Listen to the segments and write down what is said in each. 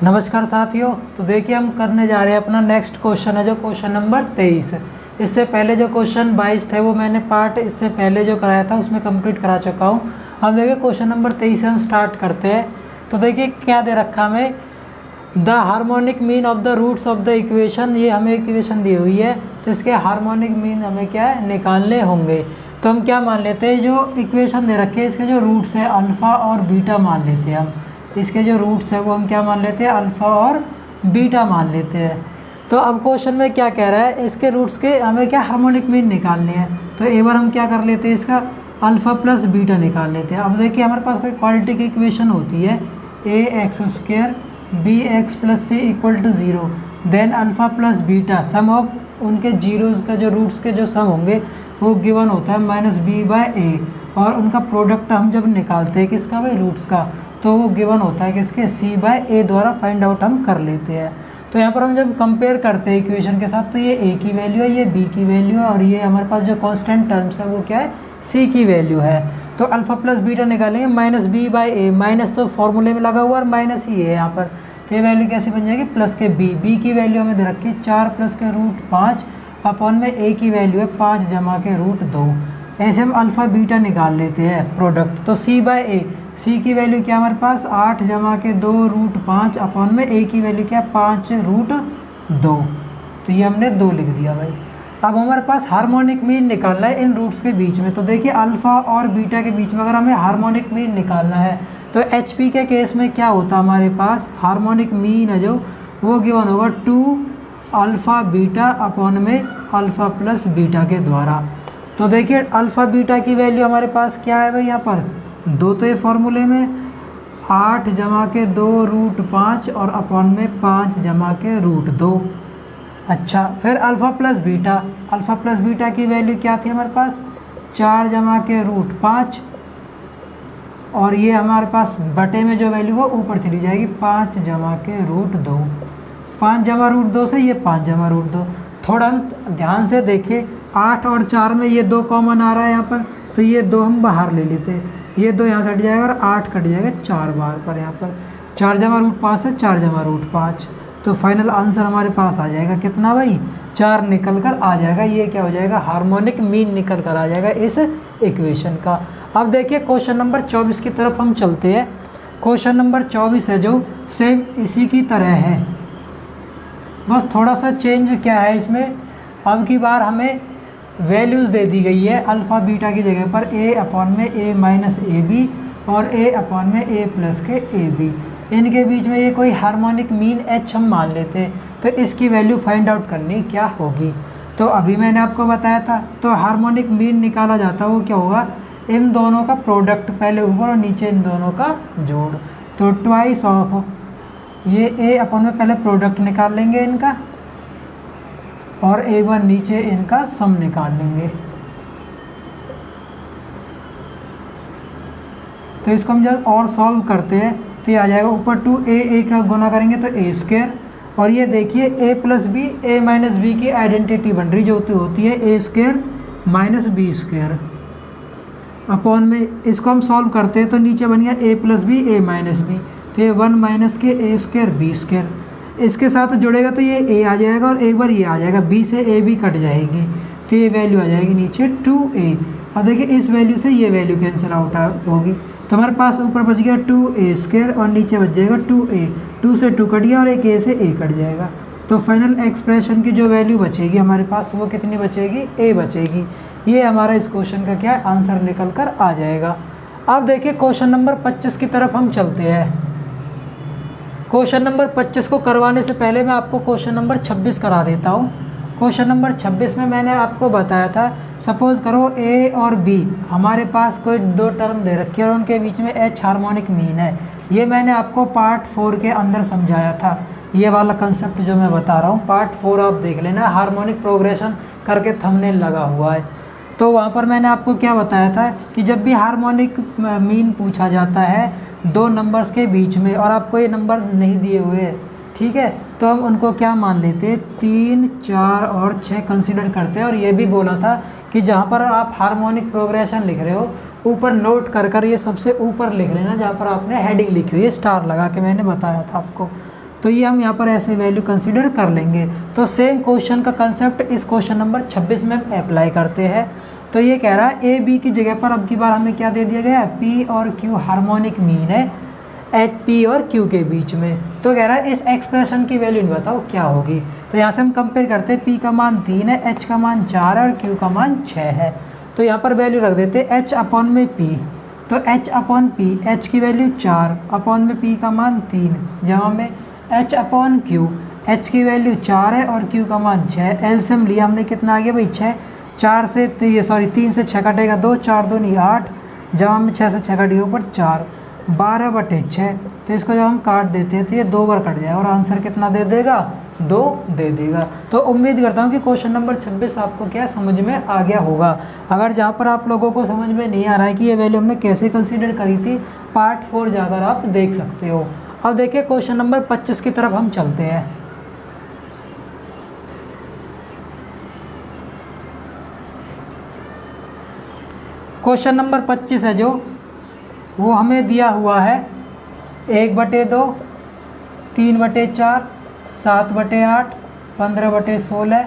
नमस्कार साथियों। तो देखिए हम करने जा रहे हैं अपना नेक्स्ट क्वेश्चन है जो क्वेश्चन नंबर 23। इससे पहले जो क्वेश्चन 22 थे वो मैंने पार्ट इससे पहले जो कराया था उसमें कंप्लीट करा चुका हूँ। अब देखिए क्वेश्चन नंबर 23 से हम स्टार्ट करते हैं। तो देखिए क्या दे रखा हमें, the harmonic mean of the roots of the equation. ये हमें इक्वेशन दी हुई है तो इसके हार्मोनिक मीन हमें क्या है निकालने होंगे। तो हम क्या मान लेते हैं, जो इक्वेशन दे रखे हैं इसके जो रूट्स है अल्फ़ा और बीटा मान लेते हैं हम। इसके जो रूट्स है वो हम क्या मान लेते हैं, अल्फ़ा और बीटा मान लेते हैं। तो अब क्वेश्चन में क्या कह रहा है, इसके रूट्स के हमें क्या हार्मोनिक मीन निकालने हैं। तो एक बार हम क्या कर लेते हैं, इसका अल्फ़ा प्लस बीटा निकाल लेते हैं। अब देखिए हमारे पास कोई क्वाड्रेटिक इक्वेशन होती है ax² bx plus c equal to 0, then alpha plus beta sum of उनके जीरोज़ का जो रूट्स के जो सम होंगे वो गिवन होता है -b/a, और उनका प्रोडक्ट हम जब निकालते हैं किसका, भाई रूट्स का, तो वो गिवन होता है किसके, c/a द्वारा फाइंड आउट हम कर लेते हैं। तो यहाँ पर हम जब कंपेयर करते हैं इक्वेशन के साथ तो ये a की वैल्यू है, ये b की वैल्यू है, और ये हमारे पास जो कांस्टेंट टर्म्स है वो क्या है, c की वैल्यू है। तो अल्फ़ा प्लस बीटा निकालेंगे -b/a, माइनस तो फॉर्मूले में लगा हुआ और माइनस ही है यहाँ पर। तो ये वैल्यू कैसे बन जाएगी, प्लस के b की वैल्यू हमें दे रखी है 4 + के √5 अपॉन में a की वैल्यू है 5 + के √2। ऐसे हम अल्फ़ा बीटा निकाल लेते हैं प्रोडक्ट। तो c/a, c की वैल्यू क्या हमारे पास 8 + के 2 √5 अपॉन में a की वैल्यू क्या 5 √2। तो ये हमने 2 लिख दिया भाई। अब हमारे पास हार्मोनिक मीन निकालना है इन रूट्स के बीच में। तो देखिए अल्फ़ा और बीटा के बीच में अगर हमें हार्मोनिक मीन निकालना है तो HP के केस में क्या होता है, हमारे पास हार्मोनिक मीन है जो वो गिवन होगा 2 अल्फ़ा बीटा अपॉन में अल्फ़ा प्लस बीटा के द्वारा। तो देखिए अल्फ़ा बीटा की वैल्यू हमारे पास क्या है भाई, यहाँ पर 2 तो ये फॉर्मूले में 8 + के 2 √5 और अपॉन में 5 + के √2। अच्छा, फिर अल्फ़ा प्लस बीटा की वैल्यू क्या थी हमारे पास 4 + के √5, और ये हमारे पास बटे में जो वैल्यू वो ऊपर चली जाएगी 5 + के √2। 5 + √2 से ये 5 + √2। थोड़ा ध्यान से देखिए 8 और 4 में ये 2 कॉमन आ रहा है यहाँ पर, तो ये 2 हम बाहर ले लेते हैं, ये 2 यहाँ से हट जाएगा और 8 कट जाएगा 4 बार पर। यहाँ पर 4 + √5 से 4 + √5, तो फाइनल आंसर हमारे पास आ जाएगा कितना भाई, 4 निकल कर आ जाएगा। ये क्या हो जाएगा, हार्मोनिक मीन निकल कर आ जाएगा इस इक्वेशन का। अब देखिए क्वेश्चन नंबर 24 की तरफ हम चलते हैं। क्वेश्चन नंबर 24 है जो सेम इसी की तरह है, बस थोड़ा सा चेंज क्या है इसमें, अब की बार हमें वैल्यूज़ दे दी गई है अल्फ़ा बीटा की जगह पर a अपॉन में a माइनस ab और a अपॉन में a प्लस के ab। इनके बीच में ये कोई हार्मोनिक मीन h हम मान लेते हैं, तो इसकी वैल्यू फाइंड आउट करनी क्या होगी। तो अभी मैंने आपको बताया था, तो हार्मोनिक मीन निकाला जाता है वो क्या होगा, इन दोनों का प्रोडक्ट, पहले ऊपर और नीचे इन दोनों का जोड़। तो ट्वाइस ऑफ ये a अपॉन में पहले प्रोडक्ट निकाल लेंगे इनका, और एक बार नीचे इनका सम निकाल लेंगे। तो इसको हम जब और सॉल्व करते हैं तो ये आ जाएगा ऊपर 2a का गुना करेंगे तो a², और ये देखिए a + b a - b की आइडेंटिटी बन रही जो होती है a² - b² अपॉन में, इसको हम सॉल्व करते हैं तो नीचे बन गया a + b a - b, तो ये 1 - के a² b²। इसके साथ जुड़ेगा तो ये a आ जाएगा और एक बार ये आ जाएगा, b से a भी कट जाएगी, तो ये वैल्यू आ जाएगी नीचे 2a। और देखिए इस वैल्यू से ये वैल्यू कैंसिल आउट होगी, तो हमारे पास ऊपर बच गया 2a² और नीचे बच जाएगा 2a। 2 से 2 कट गया और एक a से a कट जाएगा, तो फाइनल एक्सप्रेशन की जो वैल्यू बचेगी हमारे पास वो कितनी बचेगी, a बचेगी। ये हमारा इस क्वेश्चन का क्या है, आंसर निकल कर आ जाएगा। अब देखिए क्वेश्चन नंबर 25 की तरफ हम चलते हैं। क्वेश्चन नंबर 25 को करवाने से पहले मैं आपको क्वेश्चन नंबर 26 करा देता हूँ। क्वेश्चन नंबर 26 में मैंने आपको बताया था, सपोज़ करो a और b हमारे पास कोई 2 टर्म दे रखी है और उनके बीच में h हार्मोनिक मीन है। ये मैंने आपको पार्ट 4 के अंदर समझाया था, ये वाला कंसेप्ट जो मैं बता रहा हूँ पार्ट 4 आप देख लेना, हार्मोनिक प्रोग्रेशन करके थंबनेल लगा हुआ है। तो वहाँ पर मैंने आपको क्या बताया था कि जब भी हार्मोनिक मीन पूछा जाता है 2 नंबर्स के बीच में और आपको ये नंबर नहीं दिए हुए, ठीक है, तो हम उनको क्या मान लेते हैं, 3, 4 और 6 कंसीडर करते हैं। और ये भी बोला था कि जहाँ पर आप हार्मोनिक प्रोग्रेशन लिख रहे हो ऊपर नोट कर कर ये सबसे ऊपर लिख लेना जहाँ पर आपने हेडिंग लिखी हुई है, स्टार लगा के मैंने बताया था आपको। तो ये हम यहाँ पर ऐसे वैल्यू कंसीडर कर लेंगे। तो सेम क्वेश्चन का कंसेप्ट इस क्वेश्चन नंबर 26 में हम अप्लाई करते हैं। तो ये कह रहा है ए बी की जगह पर अब की बार हमें क्या दे दिया गया है, पी और क्यू हार्मोनिक मीन है एच पी और क्यू के बीच में। तो कह रहा है इस एक्सप्रेशन की वैल्यू बताओ क्या होगी। तो यहाँ से हम कंपेयर करते हैं, पी का मान 3 है, एच का मान 4 है और क्यू का मान 6 है। तो यहाँ पर वैल्यू रख देते हैं एच अपॉन में पी। तो एच अपॉन पी, एच की वैल्यू 4 अपॉन में पी का मान 3 जमा में एच अपॉन क्यू, एच की वैल्यू 4 है और क्यू का मान 6। एलसीएम लिया हमने, कितना आ गया भाई 6। 3 से 6 कटेगा 2, 4 2 नहीं 8 जमा में 6 से 6 कटेगा ऊपर 4, 12/6। तो इसको जब हम काट देते हैं तो ये 2 बार कट जाएगा और आंसर कितना दे देगा, 2 दे देगा। तो उम्मीद करता हूँ कि क्वेश्चन नंबर 26 आपको क्या समझ में आ गया होगा। अगर जहाँ पर आप लोगों को समझ में नहीं आ रहा है कि ये वैल्यू हमने कैसे कंसीडर करी थी, पार्ट 4 जाकर आप देख सकते हो। अब देखिए क्वेश्चन नंबर 25 की तरफ हम चलते हैं। क्वेश्चन नंबर 25 है जो, वो हमें दिया हुआ है 1/2, 3/4, 7/8, 15/16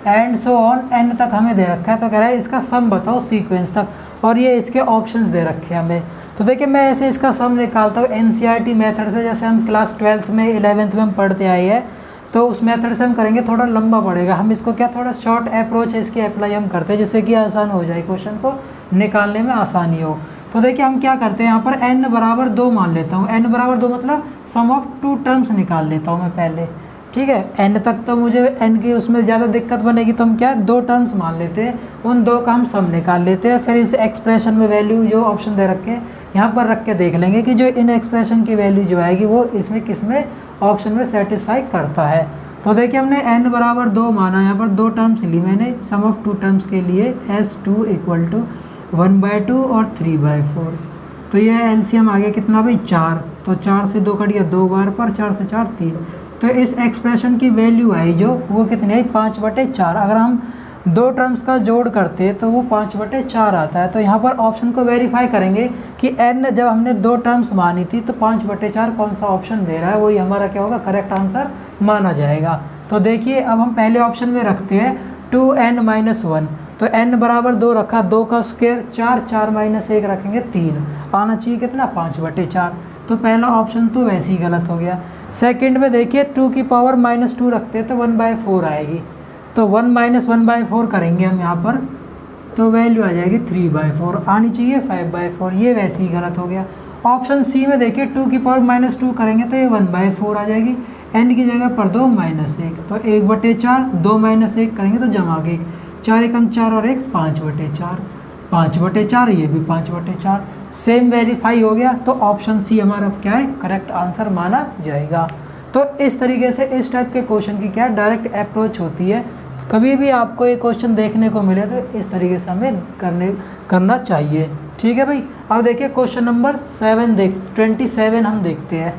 एंड सो ऑन एन तक हमें दे रखा है। तो कह रहा है इसका सम बताओ सीक्वेंस तक, और ये इसके ऑप्शंस दे रखे हैं हमें। तो देखिए मैं ऐसे इसका सम निकालता हूँ एनसीईआरटी मेथड से, जैसे हम क्लास 12th में 11th में हम पढ़ते आए हैं। तो उस मेथड से हम करेंगे, थोड़ा लंबा पड़ेगा। हम इसको क्या, थोड़ा शॉर्ट अप्रोच है इसकी अप्लाई हम करते हैं, जिससे कि आसान हो जाए, क्वेश्चन को निकालने में आसानी हो। तो देखिए हम क्या करते हैं, यहाँ पर n बराबर 2 मान लेता हूँ। n बराबर 2 मतलब सम ऑफ 2 टर्म्स निकाल लेता हूँ मैं पहले, ठीक है। n तक तो मुझे n की उसमें ज़्यादा दिक्कत बनेगी, तो हम क्या 2 टर्म्स मान लेते हैं, उन 2 का हम सम निकाल लेते हैं। फिर इस एक्सप्रेशन में वैल्यू जो ऑप्शन दे रखे हैं यहाँ पर रख के देख लेंगे कि जो इन एक्सप्रेशन की वैल्यू जो आएगी वो इसमें किस में ऑप्शन में सेटिस्फाई करता है। तो देखिए हमने n बराबर 2 माना, यहाँ पर 2 टर्म्स ली मैंने सम ऑफ 2 टर्म्स के लिए, S2 = 1/2 और 3/4। तो ये एलसीएम आ गया कितना भाई 4। तो 4 से 2 कट गया 2 बार पर, 4 से 4 3। तो इस एक्सप्रेशन की वैल्यू आई जो, वो कितनी आई 5/4। अगर हम 2 टर्म्स का जोड़ करते हैं तो वो 5/4 आता है। तो यहाँ पर ऑप्शन को वेरीफाई करेंगे कि n जब हमने 2 टर्म्स मानी थी तो 5/4 कौन सा ऑप्शन दे रहा है, वही हमारा क्या होगा, करेक्ट आंसर माना जाएगा। तो देखिए अब हम पहले ऑप्शन में रखते हैं 2n-1। तो n बराबर 2 रखा, 2 का स्क्वायर 4, 4 - 1 रखेंगे 3, आना चाहिए कितना 5/4। तो पहला ऑप्शन तो वैसे ही गलत हो गया। सेकंड में देखिए 2 की पावर -2 रखते हैं तो 1/4 आएगी। तो 1 - 1/4 करेंगे हम यहाँ पर, तो वैल्यू आ जाएगी 3/4, आनी चाहिए 5/4, ये वैसे ही गलत हो गया। ऑप्शन सी में देखिए 2 की पावर -2 करेंगे तो ये 1/4 आ जाएगी, n की जगह पर 2 - 1, तो 1/4, 2 - 1 करेंगे तो जमा के 1, 4 एकम 4 और 1 5/4, 5/4, ये भी 5/4, सेम वेरीफाई हो गया। तो ऑप्शन सी हमारा क्या है, करेक्ट आंसर माना जाएगा। तो इस तरीके से इस टाइप के क्वेश्चन की क्या डायरेक्ट अप्रोच होती है। कभी भी आपको ये क्वेश्चन देखने को मिले तो इस तरीके से हमें करना चाहिए, ठीक है भाई। अब देखिए क्वेश्चन नंबर 27 हम देखते हैं।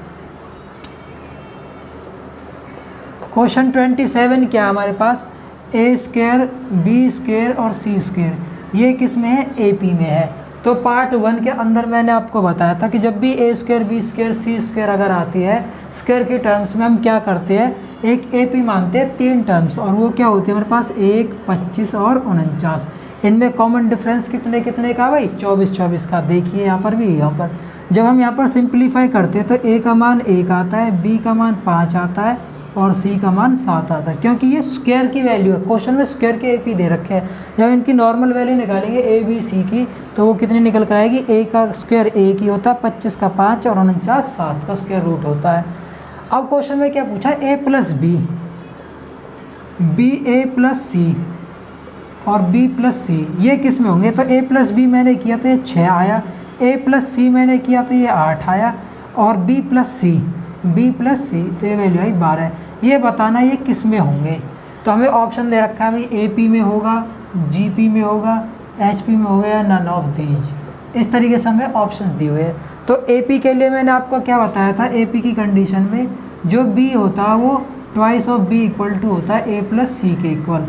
क्वेश्चन 27 क्या है हमारे पास, a², b² और c², ये किस में है, AP में है। तो पार्ट 1 के अंदर मैंने आपको बताया था कि जब भी a², b², c² अगर आती है स्क्वायर की टर्म्स में, हम क्या करते हैं, एक AP मानते हैं 3 टर्म्स, और वो क्या होती है हमारे पास 1, 25 और 49। इनमें कॉमन डिफरेंस कितने कितने का भाई, 24 का। देखिए यहाँ पर भी, यहाँ पर जब हम यहाँ पर सिंप्लीफाई करते हैं तो a का मान 1 आता है, b का मान 5 आता है और c का मान 7 आता है, क्योंकि ये स्क्वायर की वैल्यू है। क्वेश्चन में स्क्वायर के AP दे रखे हैं। जब इनकी नॉर्मल वैल्यू निकालेंगे a b c की, तो वो कितनी निकल कर आएगी, a का स्क्वायर 1 ही होता है, 25 का 5 और 49 7 का स्क्वायर रूट होता है। अब क्वेश्चन में क्या पूछा, a + b, a + c और b + c, ये किस में होंगे। तो a + b मैंने किया तो ये 6 आया, a + c मैंने किया तो ये 8 आया, और b + c तो ये वैल्यू आई 12। ये बताना ये किस में होंगे। तो हमें ऑप्शन दे रखा है भाई AP में होगा, GP में होगा, HP में होगा या नन ऑफ दीज। इस तरीके से हमें ऑप्शन दिए हुए हैं। तो AP के लिए मैंने आपको क्या बताया था, AP की कंडीशन में जो B होता है वो ट्वाइस ऑफ B = होता है A + C के इक्वल।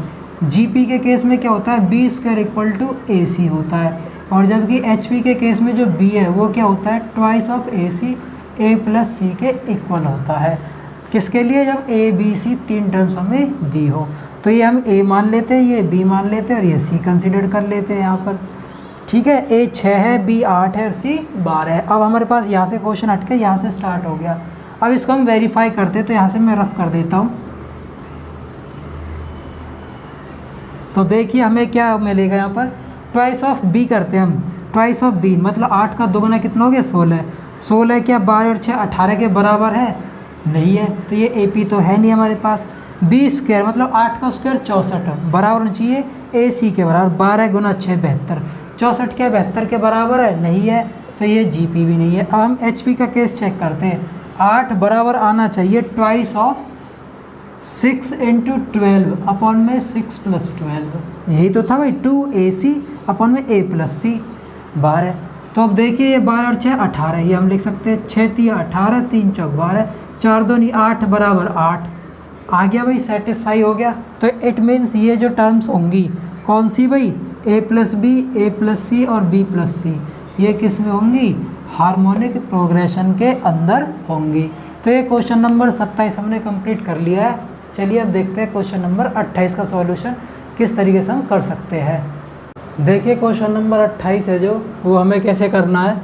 GP के केस में क्या होता है, B² = AC होता है, और जबकि HP के केस में जो B है वो क्या होता है, twice of AC A + C के इक्वल होता है। किसके लिए? जब ए बी सी तीन टर्म्स हमें दी हो। तो ये हम ए मान लेते हैं, ये बी मान लेते हैं और ये सी कंसिडर कर लेते हैं यहाँ पर। ठीक है, ए 6 है, बी 8 है और सी 12 है। अब हमारे पास यहाँ से क्वेश्चन हट के यहाँ से स्टार्ट हो गया। अब इसको हम वेरीफाई करते हैं, तो यहाँ से मैं रफ कर देता हूँ। तो देखिए हमें क्या मिलेगा यहाँ पर, ट्वाइस ऑफ बी करते हैं हम। ट्वाइस ऑफ बी मतलब 8 का दोगुना कितना हो गया? 16। 16 क्या 12 और 6 18 के बराबर है? नहीं है, तो ये ए पी तो है नहीं हमारे पास। बी स्क्वायर मतलब 8 का स्क्वायर 64 बराबर होना चाहिए ए सी के बराबर। 12 गुना 6 72, 64 क्या 72 के बराबर है? नहीं है, तो ये जी पी भी नहीं है। अब हम एच पी का केस चेक करते हैं। 8 बराबर आना चाहिए ट्वाइस ऑफ 6 इंटू 12 अपॉन में 6 प्लस 12, यही तो था भाई, 2ac अपॉन में a प्लस सी 12। तो अब देखिए ये 12 और 6 18, ये हम लिख सकते हैं 6 3 18 3 चौक 12, 4 2 नहीं 8 बराबर 8 आ गया भाई, सेटिस्फाई हो गया। तो इट मीन्स ये जो टर्म्स होंगी कौन सी भाई? a plus B, A plus C और b प्लस सी, ये किस में होंगी? हार्मोनिक प्रोग्रेशन के अंदर होंगी। तो ये क्वेश्चन नंबर 27 हमने कंप्लीट कर लिया है। चलिए अब देखते हैं क्वेश्चन नंबर 28 का सॉल्यूशन किस तरीके से हम कर सकते हैं। देखिए क्वेश्चन नंबर 28 है जो, वो हमें कैसे करना है।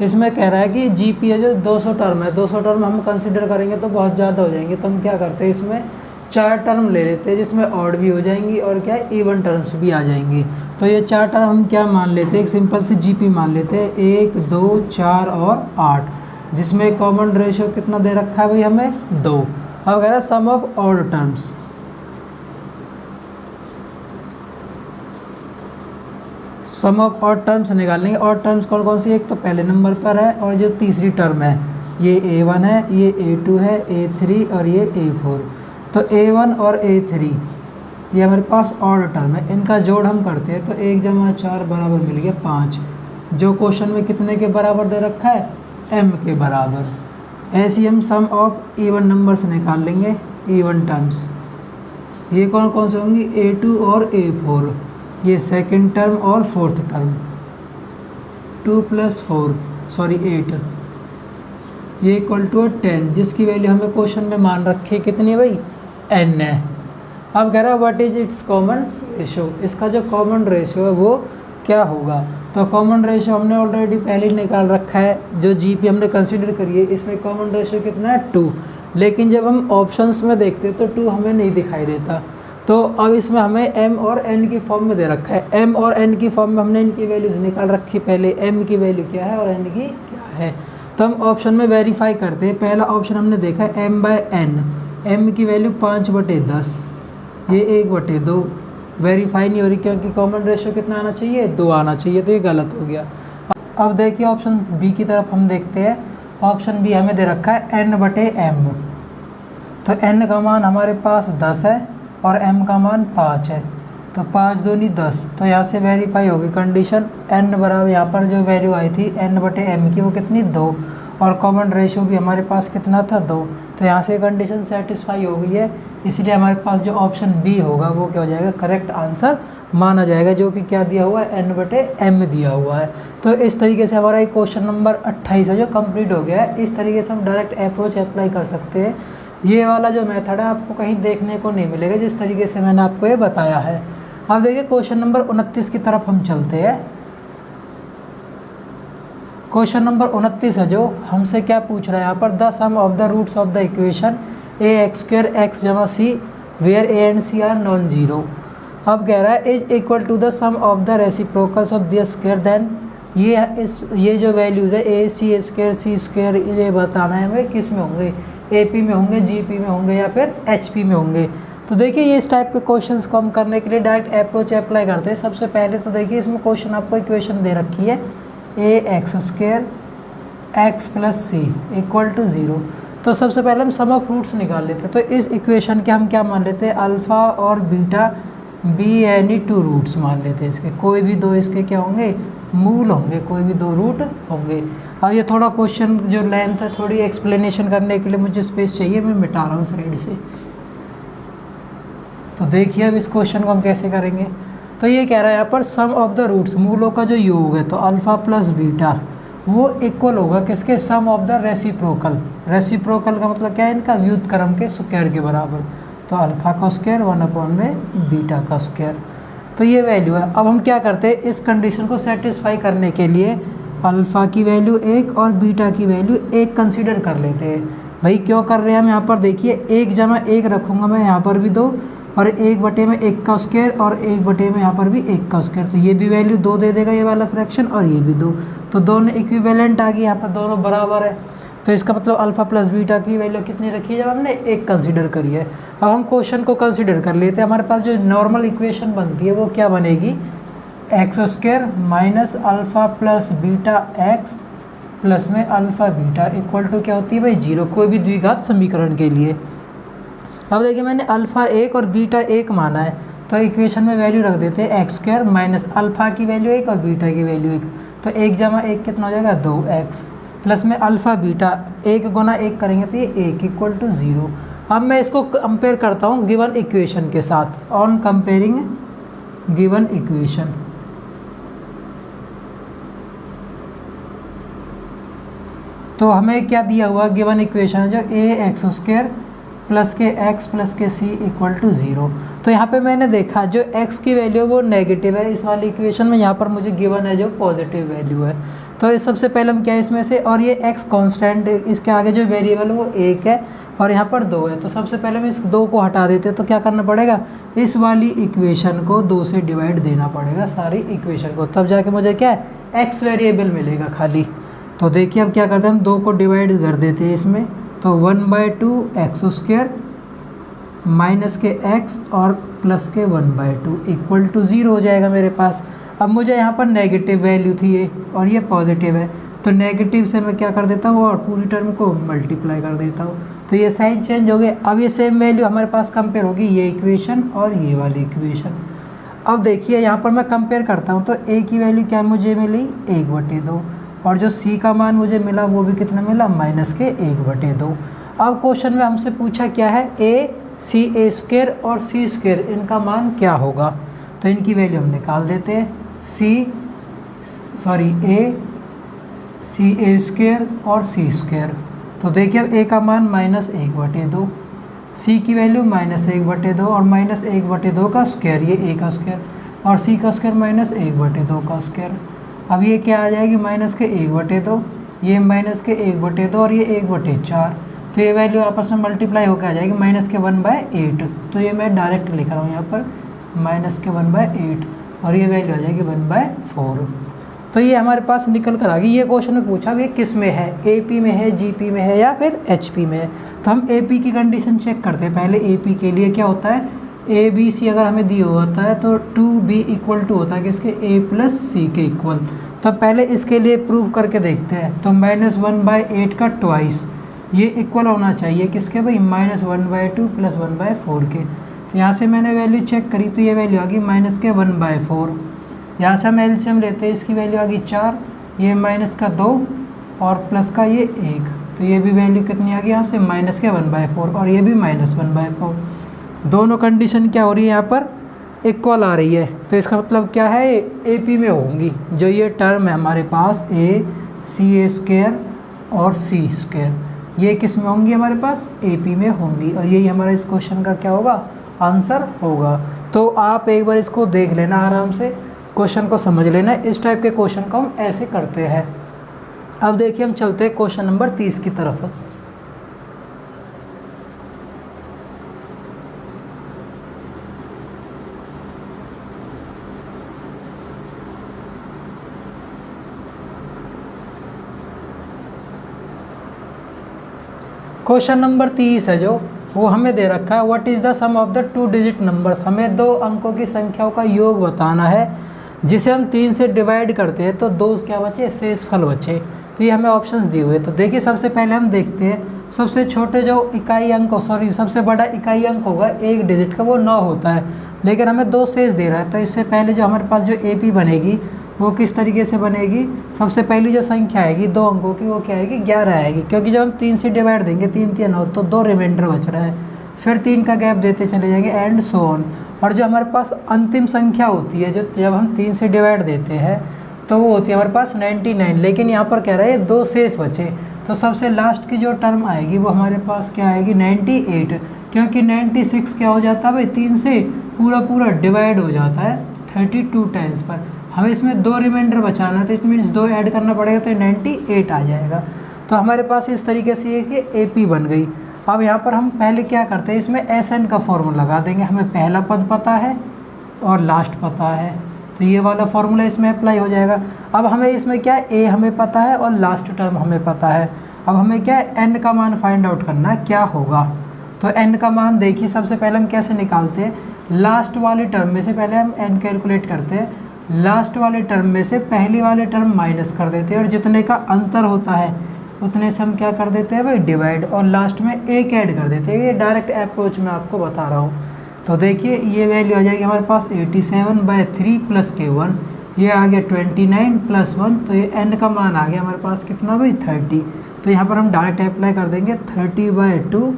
इसमें कह रहा है कि जी पी है जो 200 टर्म है, 200 टर्म हम कंसिडर करेंगे तो बहुत ज़्यादा हो जाएंगे। तो हम क्या करते हैं, इसमें 4 टर्म ले लेते हैं जिसमें ऑड भी हो जाएंगी और क्या इवन टर्म्स भी आ जाएंगी। तो ये 4 टर्म हम क्या मान लेते हैं, एक सिंपल से जी पी मान लेते हैं, 1 2 4 और 8, जिसमें कॉमन रेशियो कितना दे रखा है भाई हमें? 2। अब कह रहा है sum of odd terms, sum of odd terms निकालेंगे। ऑड टर्म्स कौन कौन सी? एक तो पहले नंबर पर है और जो तीसरी टर्म है ये a1 है, ये a2 है, a3 और ये a4। तो a1 और a3 ये हमारे पास ऑड टर्म है, इनका जोड़ हम करते हैं तो 1 जमा 4 बराबर मिल गया 5, जो क्वेश्चन में कितने के बराबर दे रखा है? m के बराबर। ऐसे हम सम ऑफ इवन नंबर्स निकाल लेंगे, इवन टर्म्स। ये कौन कौन से होंगी? a2 और a4, ये सेकंड टर्म और फोर्थ टर्म। 2 + 4 सॉरी 8, ये इक्वल टू 10, जिसकी वैल्यू हमें क्वेश्चन में मान रखी है कितनी भाई? n है। अब कह रहा है what is it's common ratio, इसका जो कॉमन रेशियो है वो क्या होगा? तो कॉमन रेशियो हमने ऑलरेडी पहले ही निकाल रखा है, जो जी पी हमने कंसिडर करी है, इसमें कॉमन रेशियो कितना है? 2। लेकिन जब हम ऑप्शंस में देखते हैं तो 2 हमें नहीं दिखाई देता। तो अब इसमें हमें m और n की फॉर्म में दे रखा है। m और n की फॉर्म में हमने इनकी वैल्यूज़ निकाल रखी पहले, m की वैल्यू क्या है और n की क्या है। तो हम ऑप्शन में वेरीफाई करते हैं। पहला ऑप्शन हमने देखा है m/n, m की वैल्यू 5/10, ये 1/2 वेरीफाई नहीं हो रही क्योंकि कॉमन रेशियो कितना आना चाहिए? 2 आना चाहिए, तो ये गलत हो गया। अब देखिए ऑप्शन बी की तरफ हम देखते हैं। ऑप्शन बी हमें दे रखा है n/m, तो n का मान हमारे पास 10 है और m का मान 5 है, तो 5 दूनी 10, तो यहाँ से वेरीफाई होगी कंडीशन। n बराबर यहाँ पर जो वैल्यू आई थी n/m की वो कितनी? 2, और कॉमन रेशियो भी हमारे पास कितना था? 2, तो यहाँ से कंडीशन सेटिस्फाई हो गई है। इसलिए हमारे पास जो ऑप्शन बी होगा वो क्या हो जाएगा? करेक्ट आंसर माना जाएगा, जो कि क्या दिया हुआ है? n/m दिया हुआ है। तो इस तरीके से हमारा एक क्वेश्चन नंबर 28 है जो कंप्लीट हो गया है। इस तरीके से हम डायरेक्ट अप्रोच अप्लाई कर सकते हैं। ये वाला जो मेथड है आपको कहीं देखने को नहीं मिलेगा जिस तरीके से मैंने आपको ये बताया है। अब देखिए क्वेश्चन नंबर 29 की तरफ हम चलते हैं। क्वेश्चन नंबर 29 है जो हमसे क्या पूछ रहा है यहाँ पर? The sum of the roots of the equation ax² x + c where a and c are non zero. अब कह रहा है is equal to the sum of the reciprocals of the square, then ये जो वैल्यूज़ है a c² c², ये बताना है हमें किस में होंगे? AP में होंगे, GP में होंगे या फिर HP में होंगे। तो देखिए ये इस टाइप के क्वेश्चंस को हम करने के लिए डायरेक्ट अप्रोच अप्लाई करते हैं। सबसे पहले तो देखिए इसमें क्वेश्चन आपको इक्वेशन दे रखी है ax² x + c = 0। तो सबसे पहले हम सम ऑफ रूट्स निकाल लेते हैं। तो इस इक्वेशन के हम क्या मान लेते हैं? अल्फ़ा और बीटा बी एनी 2 रूट्स मान लेते हैं। इसके कोई भी 2 इसके क्या होंगे? मूल होंगे, कोई भी 2 रूट होंगे। अब ये थोड़ा क्वेश्चन जो लेंथ है, थोड़ी एक्सप्लेनेशन करने के लिए मुझे स्पेस चाहिए, मैं मिटा रहा हूँ साइड से। तो देखिए अब इस क्वेश्चन को हम कैसे करेंगे। तो ये कह रहा है यहाँ पर सम ऑफ द रूट्स, मूलों का जो योग है, तो अल्फ़ा + बीटा वो इक्वल होगा किसके, सम ऑफ द रेसिप्रोकल। रेसिप्रोकल का मतलब क्या है, इनका व्युत्क्रम के स्क्वायर के बराबर। तो अल्फा का स्क्वायर 1 में बीटा का स्क्वायर। तो ये वैल्यू है। अब हम क्या करते हैं, इस कंडीशन को सेटिस्फाई करने के लिए अल्फ़ा की वैल्यू 1 और बीटा की वैल्यू 1 कंसीडर कर लेते हैं। भाई क्यों कर रहे हैं हम यहाँ पर, देखिए 1 जमा 1 रखूँगा मैं यहाँ पर भी 2, और 1/1 का स्क्वायर, और 1/में यहाँ पर भी 1 का स्क्वायर। तो ये भी वैल्यू 2 दे देगा ये वाला फ्रैक्शन, और ये भी 2। तो दोनों इक्विवेलेंट आ गई, यहाँ पर दोनों बराबर है। तो इसका मतलब अल्फ़ा प्लस बीटा की वैल्यू कितनी रखी है, जब हमने 1 कंसीडर करी है। अब हम क्वेश्चन को कंसीडर कर लेते हैं। हमारे पास जो नॉर्मल इक्वेशन बनती है वो क्या बनेगी, x square minus alpha plus beta x plus में अल्फ़ा बीटा इक्वल टू क्या होती है भाई 0, कोई भी द्विघात समीकरण के लिए। अब देखिए मैंने अल्फ़ा 1 और बीटा 1 माना है, तो इक्वेशन में वैल्यू रख देते हैं एक्स स्क्वायर माइनस अल्फ़ा की वैल्यू 1 और बीटा की वैल्यू 1। तो 1 जमा 1 कितना हो जाएगा 2x प्लस में अल्फ़ा बीटा 1 गुना 1 करेंगे तो ये 1 इक्वल टू 0। अब मैं इसको कंपेयर करता हूँ गिवन इक्वेशन के साथ। ऑन कंपेयरिंग गिवन इक्वेशन, तो हमें क्या दिया हुआ गिवन इक्वेशन जो ए एक्स स्क्वायर प्लस के एक्स प्लस के सी इक्वल टू 0। तो यहाँ पे मैंने देखा जो x की वैल्यू वो नेगेटिव है इस वाली इक्वेशन में, यहाँ पर मुझे गिवन है जो पॉजिटिव वैल्यू है। तो इस सबसे पहले हम क्या है इसमें से, और ये x कांस्टेंट, इसके आगे जो वेरिएबल वो 1 है और यहाँ पर 2 है। तो सबसे पहले हम इस 2 को हटा देते हैं। तो क्या करना पड़ेगा, इस वाली इक्वेशन को 2 से डिवाइड देना पड़ेगा सारी इक्वेशन को, तब जाके मुझे क्या है x वेरिएबल मिलेगा खाली। तो देखिए अब क्या करते हैं, हम 2 को डिवाइड कर देते हैं इसमें। तो 1/2 एक्स स्क्वायर माइनस के x और प्लस के 1/2 इक्वल टू 0 हो जाएगा मेरे पास। अब मुझे यहाँ पर नेगेटिव वैल्यू थी ये, और ये पॉजिटिव है, तो नेगेटिव से मैं क्या कर देता हूँ और पूरी टर्म को मल्टीप्लाई कर देता हूँ। तो ये साइन चेंज हो गए। अब ये सेम वैल्यू हमारे पास कंपेयर होगी, ये इक्वेशन और ये वाली इक्वेशन। अब देखिए यहाँ पर मैं कंपेयर करता हूँ, तो a की वैल्यू क्या मुझे मिली 1/2, और जो c का मान मुझे मिला वो भी कितना मिला माइनस के 1/2। अब क्वेश्चन में हमसे पूछा क्या है, a स्क्वायर और c स्क्वायर इनका मान क्या होगा। तो इनकी वैल्यू हम निकाल देते हैं, a स्क्वायर और c स्क्वायर। तो देखिए अब a का मान -1/2, c की वैल्यू -1/2 और -1/2 का स्क्वायर ये a का स्क्वायर, और c का स्क्वायर -1/2 का स्क्वायर। अब ये क्या आ जाएगी माइनस के 1/2, ये माइनस के 1/2 और ये 1/4। तो ये वैल्यू आपस में मल्टीप्लाई होकर आ जाएगी माइनस के 1/8। तो ये मैं डायरेक्ट लिख रहा हूँ यहाँ पर माइनस के 1/8, और ये वैल्यू आ जाएगी 1/4। तो ये हमारे पास निकल कर आ गई। ये क्वेश्चन में पूछा ये किस में है, AP में है, GP में है या फिर HP में है। तो हम AP की कंडीशन चेक करते हैं पहले। AP के लिए क्या होता है, ABC अगर हमें दिया होता है तो 2B इक्वल टू होता है किसके, A प्लस C के इक्वल। तो पहले इसके लिए प्रूव करके देखते हैं। तो -1/8 का ट्वाइस ये इक्वल होना चाहिए किसके भाई, -1/2 प्लस 1/4 के। तो यहाँ से मैंने वैल्यू चेक करी तो ये वैल्यू आ गई माइनस के 1/4। यहाँ से हम एलसीएम लेते हैं, इसकी वैल्यू आ गई 4, ये माइनस का 2 और प्लस का ये 1। तो ये भी वैल्यू कितनी आ गई यहाँ से माइनस के 1/4, और ये भी -1/4। दोनों कंडीशन क्या हो रही है यहाँ पर इक्वल आ रही है। तो इसका मतलब क्या है, AP में होंगी जो ये टर्म है हमारे पास a स्क्वायर और c स्क्वायर, ये किस में होंगी हमारे पास AP में होंगी, और यही हमारा इस क्वेश्चन का क्या होगा आंसर होगा। तो आप एक बार इसको देख लेना आराम से, क्वेश्चन को समझ लेना। इस टाइप के क्वेश्चन को हम ऐसे करते हैं। अब देखिए हम चलते हैं क्वेश्चन नंबर 30 की तरफ। क्वेश्चन नंबर 30 है जो वो हमें दे रखा है, what is the sum of the 2 digit numbers. हमें 2 अंकों की संख्याओं का योग बताना है, जिसे हम 3 से डिवाइड करते हैं तो 2 क्या बचे, शेषफल बचे। तो ये हमें ऑप्शंस दिए हुए। तो देखिए सबसे पहले हम देखते हैं, सबसे छोटे जो इकाई अंक सबसे बड़ा इकाई अंक होगा 1 डिजिट का वो 9 होता है, लेकिन हमें 2 शेष दे रहा है। तो इससे पहले जो हमारे पास जो AP बनेगी वो किस तरीके से बनेगी, सबसे पहली जो संख्या आएगी 2 अंकों की वो क्या आएगी 11 आएगी, क्योंकि जब हम 3 से डिवाइड देंगे 3 3 9 तो 2 रिमाइंडर बच रहा है, फिर 3 का गैप देते चले जाएंगे एंड सो ऑन। और जो हमारे पास अंतिम संख्या होती है, जो जब हम 3 से डिवाइड देते हैं तो वो होती है हमारे पास 99, लेकिन यहाँ पर कह रहा है 2 शेष बचे, तो सबसे लास्ट की जो टर्म आएगी वो हमारे पास क्या आएगी 98, क्योंकि 96 क्या हो जाता है भाई 3 से पूरा डिवाइड हो जाता है 32 टाइम्स पर। हमें इसमें 2 रिमाइंडर बचाना है, तो इट मीन्स 2 ऐड करना पड़ेगा, तो 98 आ जाएगा। तो हमारे पास इस तरीके से ये कि AP बन गई। अब यहाँ पर हम पहले क्या करते हैं, इसमें SN का फॉर्मूला लगा देंगे। हमें पहला पद पता है और लास्ट पता है, तो ये वाला फॉर्मूला इसमें अप्लाई हो जाएगा। अब हमें इसमें क्या है, A हमें पता है और लास्ट टर्म हमें पता है। अब हमें क्या है, N का मान फाइंड आउट करना है क्या होगा। तो N का मान देखिए, सबसे पहले हम कैसे निकालते हैं, लास्ट वाली टर्म में से पहले हम N कैलकुलेट करते हैं, लास्ट वाले टर्म में से पहली वाले टर्म माइनस कर देते हैं, और जितने का अंतर होता है उतने से हम क्या कर देते हैं भाई डिवाइड, और लास्ट में 1 ऐड कर देते हैं। ये डायरेक्ट अप्रोच में आपको बता रहा हूँ। तो देखिए ये वैल्यू आ जाएगी हमारे पास 87/3 + K1, ये आ गया 29 + 1, तो ये N का मान आ गया हमारे पास कितना भाई 30। तो यहाँ पर हम डायरेक्ट अप्लाई कर देंगे 30/2,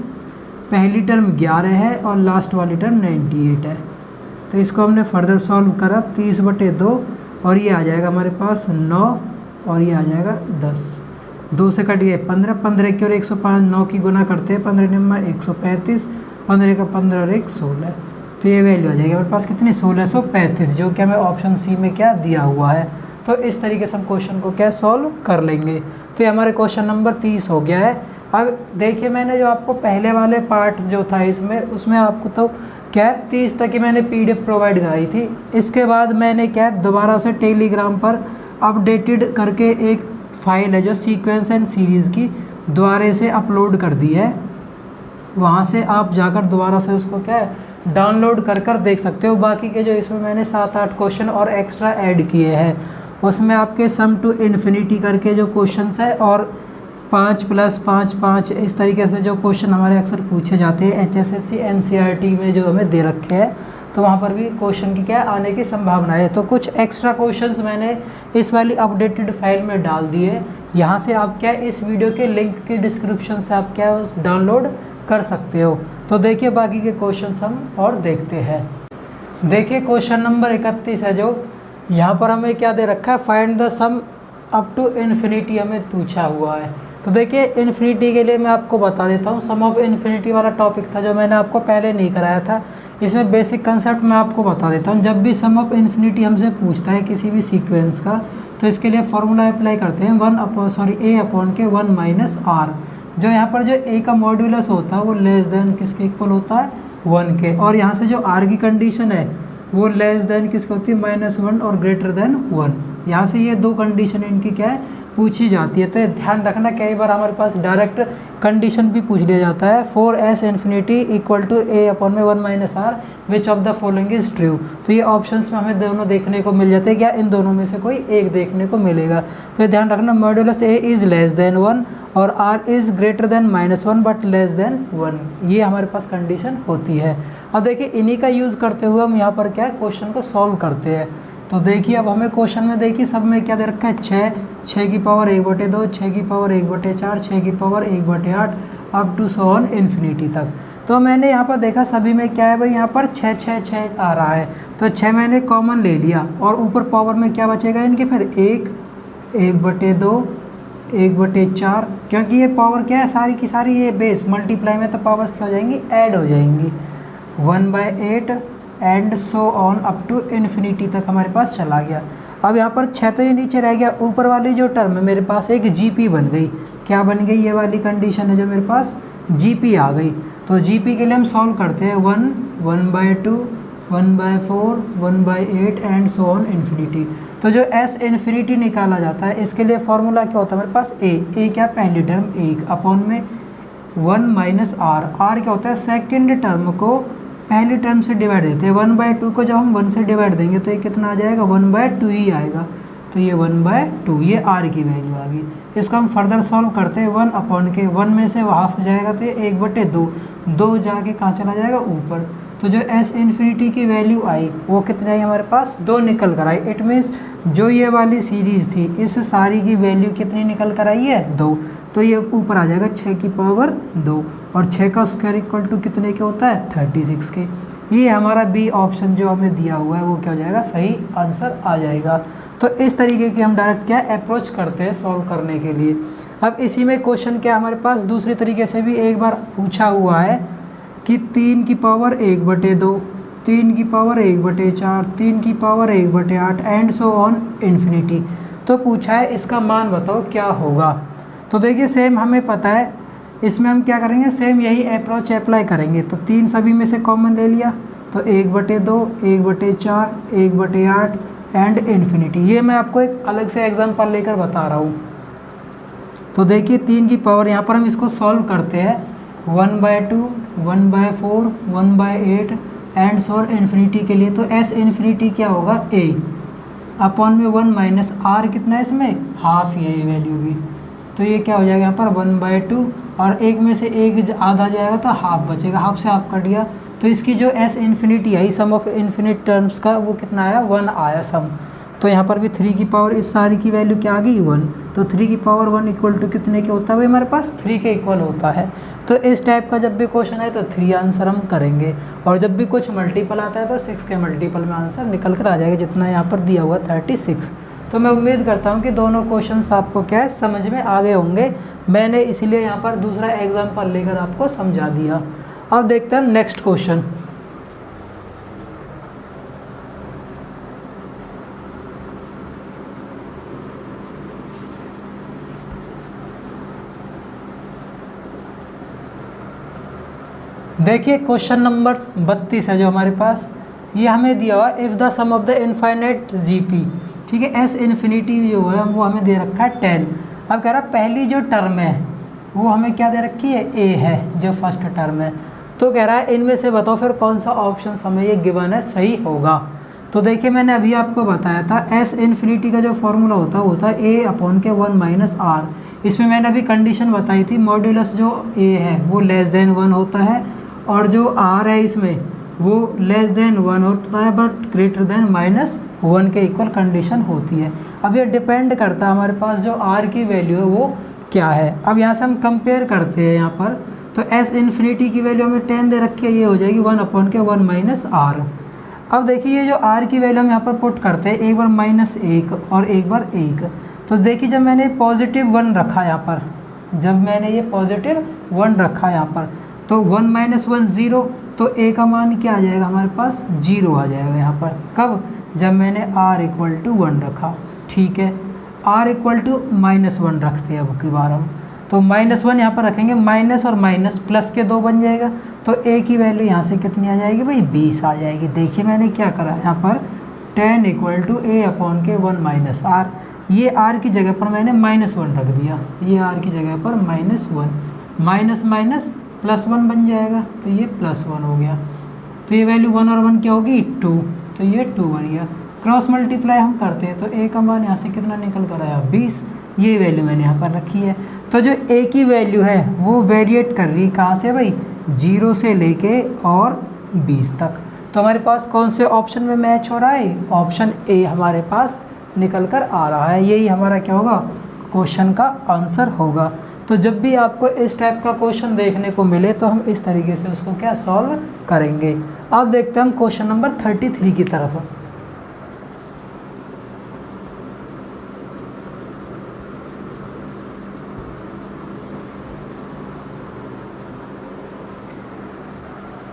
पहली टर्म 11 है और लास्ट वाली टर्म 98 है। तो इसको हमने फर्दर सॉल्व करा 30/2, और ये आ जाएगा हमारे पास 9, और ये आ जाएगा 10, 2 से कट गए 15, 15 की और 105 9 की गुना करते हैं, 15 नंबर 135, 15 का 15 और 1 16, तो ये वैल्यू आ जाएगी हमारे पास कितनी 1635, जो कि हमें ऑप्शन सी में क्या दिया हुआ है। तो इस तरीके से हम क्वेश्चन को क्या सॉल्व कर लेंगे। तो ये हमारे क्वेश्चन नंबर 30 हो गया है। अब देखिए मैंने जो आपको पहले वाले पार्ट जो था इसमें, उसमें आपको तो क्या 30 तक की मैंने PDF प्रोवाइड कराई थी। इसके बाद मैंने क्या दोबारा से टेलीग्राम पर अपडेटेड करके एक फाइल है जो सीक्वेंस एंड सीरीज़ की दोबारा से अपलोड कर दी है। वहाँ से आप जाकर दोबारा से उसको क्या है डाउनलोड कर देख सकते हो। बाकी के जो इसमें मैंने 7-8 क्वेश्चन और एक्स्ट्रा ऐड किए हैं, उसमें आपके सम टू इन्फिनिटी करके जो क्वेश्चंस है, और 5 + 5 5 इस तरीके से जो क्वेश्चन हमारे अक्सर पूछे जाते हैं HSSC NCERT में जो हमें दे रखे हैं, तो वहाँ पर भी क्वेश्चन की क्या आने की संभावना है। तो कुछ एक्स्ट्रा क्वेश्चंस मैंने इस वाली अपडेटेड फाइल में डाल दिए। यहाँ से आप क्या इस वीडियो के लिंक के डिस्क्रिप्शन से आप क्या डाउनलोड कर सकते हो। तो देखिए बाकी के क्वेश्चन हम और देखते हैं। देखिए क्वेश्चन नंबर 31 है, जो यहाँ पर हमें क्या दे रखा है, find the sum up to infinity हमें पूछा हुआ है। तो देखिए इन्फिनिटी के लिए मैं आपको बता देता हूँ, सम ऑफ इन्फिनिटी वाला टॉपिक था जो मैंने आपको पहले नहीं कराया था। इसमें बेसिक कंसेप्ट मैं आपको बता देता हूँ। जब भी सम ऑफ इन्फिनिटी हमसे पूछता है किसी भी सीक्वेंस का, तो इसके लिए फॉर्मूला अप्लाई करते हैं A/(1 - R). जो यहाँ पर जो A का मॉड्यूलस होता है वो लेस देन किसके इक्वल होता है 1 के, और यहाँ से जो R की कंडीशन है वो लेस देन किसकी होती है -1 और ग्रेटर देन 1। यहाँ से ये 2 कंडीशन इनकी क्या है पूछी जाती है। तो ये ध्यान रखना, कई बार हमारे पास डायरेक्ट कंडीशन भी पूछ लिया जाता है, 4s infinity equal to A/(1 - R) which of the following is true. तो ये ऑप्शंस में हमें दोनों देखने को मिल जाते हैं, क्या इन दोनों में से कोई एक देखने को मिलेगा। तो ये ध्यान रखना, modulus A is less than 1 और R is greater than -1 but less than 1, ये हमारे पास कंडीशन होती है। अब देखिए इन्हीं का यूज़ करते हुए हम यहाँ पर क्या क्वेश्चन को सॉल्व करते हैं। तो देखिए अब हमें क्वेश्चन में देखिए सब में क्या दे रखा है 6 की पावर 1/2, 6 की पावर 1/4, 6 की power 1/8 up to so on infinity तक। तो मैंने यहाँ पर देखा सभी में क्या है भाई, यहाँ पर 6 6 6 आ रहा है, तो 6 मैंने कॉमन ले लिया, और ऊपर पावर में क्या बचेगा इनके फिर 1, 1/2, 1/4, क्योंकि ये पावर क्या है सारी की सारी ये बेस मल्टीप्लाई में तो पावर्स क्या हो जाएंगी ऐड हो जाएंगी, 1/8 and so on up to infinity तक हमारे पास चला गया। अब यहाँ पर 6 तो ये नीचे रह गया, ऊपर वाली जो टर्म है मेरे पास एक GP बन गई। क्या बन गई, ये वाली कंडीशन है जो मेरे पास GP आ गई। तो GP के लिए हम सॉल्व करते हैं 1, 1/2, 1/4, 1/8 एंड सो ऑन इन्फिनिटी। तो जो S इन्फिनिटी निकाला जाता है इसके लिए फॉर्मूला क्या होता है मेरे पास A क्या पहली टर्म 1 अपॉन में 1 - R। R क्या होता है सेकेंड टर्म को पहली टर्म से डिवाइड देते हैं। 1/2 को जब हम 1 से डिवाइड देंगे तो ये कितना आ जाएगा 1/2 ही आएगा, तो ये 1/2 ये R की वैल्यू आ गई। इसको हम फर्दर सॉल्व करते हैं 1 अपॉन के 1 में से हाफ जाएगा तो ये 1/2, 2 जाके कहाँ चला जाएगा ऊपर। तो जो S इन्फिनिटी की वैल्यू आई वो कितनी आई हमारे पास 2 निकल कर आई। इट मीन्स जो ये वाली सीरीज़ थी इस सारी की वैल्यू कितनी निकल कर आई है 2, तो ये ऊपर आ जाएगा 6 की पावर 2, और 6 का स्क्वायर इक्वल टू कितने के होता है 36 के। ये हमारा बी ऑप्शन जो हमें दिया हुआ है वो क्या हो जाएगा, सही आंसर आ जाएगा। तो इस तरीके की हम डायरेक्ट क्या अप्रोच करते हैं सॉल्व करने के लिए। अब इसी में क्वेश्चन क्या हमारे पास दूसरी तरीके से भी एक बार पूछा हुआ है कि 3 की पावर 1/2, 3 की पावर 1/4, 3 की power 1/8 and so on infinity. तो पूछा है इसका मान बताओ क्या होगा। तो देखिए सेम हमें पता है, इसमें हम क्या करेंगे, सेम यही अप्रोच अप्लाई करेंगे। तो 3 सभी में से कॉमन ले लिया, तो 1/2, 1/4, 1/8 एंड इन्फिनिटी। ये मैं आपको एक अलग से एग्जांपल लेकर बता रहा हूँ। तो देखिए 3 की पावर यहाँ पर हम इसको सॉल्व करते हैं, 1/2, 1/4, 1/8 एंड सो ऑन इन्फिनिटी के लिए। तो एस इन्फिनिटी क्या होगा, a अपॉन में 1 माइनस आर कितना है इसमें, हाफ, ये वैल्यू भी। तो ये क्या हो जाएगा यहाँ पर 1/2 और एक में से एक आधा जाएगा तो हाफ बचेगा, हाफ से हाफ कट गया। तो इसकी जो एस इन्फिनिटी आई, सम ऑफ इन्फिनिट टर्म्स का, वो कितना आया, 1 आया सम। तो यहाँ पर भी 3 की पावर इस सारी की वैल्यू क्या आ गई, 1। तो 3 की पावर 1 इक्वल टू कितने के होता है भाई, हमारे पास 3 के इक्वल होता है। तो इस टाइप का जब भी क्वेश्चन है तो 3 आंसर हम करेंगे, और जब भी कुछ मल्टीपल आता है तो 6 के मल्टीपल में आंसर निकल कर आ जाएगा, जितना यहाँ पर दिया हुआ 36। तो मैं उम्मीद करता हूँ कि दोनों क्वेश्चंस आपको क्या है समझ में आ गए होंगे। मैंने इसीलिए यहाँ पर दूसरा एग्जाम्पल लेकर आपको समझा दिया। अब देखते हैं नेक्स्ट क्वेश्चन। देखिए क्वेश्चन नंबर 32 है जो हमारे पास, ये हमें दिया हुआ if the sum of the infinite GP, ठीक है, एस इन्फिनिटी जो है वो हमें दे रखा है 10। अब कह रहा पहली जो टर्म है वो हमें क्या दे रखी है, ए है जो फर्स्ट टर्म है। तो कह रहा है इनमें से बताओ फिर कौन सा ऑप्शन हमें ये गिवन है सही होगा। तो देखिए मैंने अभी आपको बताया था एस इन्फिनिटी का जो फॉर्मूला होता है ए अपॉन के 1 माइनस आर। इसमें मैंने अभी कंडीशन बताई थी, मॉड्यूलस जो ए है वो लेस देन 1 होता है, और जो आर है इसमें वो लेस देन 1 होता है बट ग्रेटर देन -1 के इक्वल कंडीशन होती है। अब ये डिपेंड करता है हमारे पास जो आर की वैल्यू है वो क्या है। अब यहाँ से हम कंपेयर करते हैं यहाँ पर, तो एस इन्फिनिटी की वैल्यू हमें 10 दे रखी है, ये हो जाएगी 1 अपॉन के 1 माइनस आर। अब देखिए ये जो आर की वैल्यू हम यहाँ पर पुट करते हैं, एक बार -1 और एक बार 1। तो देखिए जब मैंने +1 रखा यहाँ पर, जब मैंने ये +1 रखा यहाँ पर, तो 1 माइनस 1 0, तो ए का मान क्या आ जाएगा हमारे पास, 0 आ जाएगा यहाँ पर। कब, जब मैंने r इक्वल टू 1 रखा, ठीक है। r इक्वल टू -1 रखते हैं अब की बार हम, तो -1 यहाँ पर रखेंगे, माइनस और माइनस प्लस के 2 बन जाएगा। तो a की वैल्यू यहाँ से कितनी आ जाएगी भाई, 20 आ जाएगी। देखिए मैंने क्या करा यहाँ पर, 10 इक्वल टू a अपॉन के 1 माइनस आर। ये r की जगह पर मैंने -1 रख दिया, ये r की जगह पर -1, माइनस माइनस +1 बन जाएगा, तो ये +1 हो गया। तो ये वैल्यू 1 और 1 क्या होगी, 2, तो ये 2 बन गया। क्रॉस मल्टीप्लाई हम करते हैं तो a का मान यहाँ से कितना निकल कर आया, 20। ये वैल्यू मैंने यहाँ पर रखी है। तो जो a की वैल्यू है वो वेरिएट कर रही है कहाँ से भाई, 0 से लेके और 20 तक। तो हमारे पास कौन से ऑप्शन में मैच हो रहा है, ऑप्शन ए हमारे पास निकल कर आ रहा है। यही हमारा क्या होगा, क्वेश्चन का आंसर होगा। तो जब भी आपको इस टाइप का क्वेश्चन देखने को मिले तो हम इस तरीके से उसको क्या सॉल्व करेंगे। अब देखते हैं हम क्वेश्चन नंबर 33 की तरफ।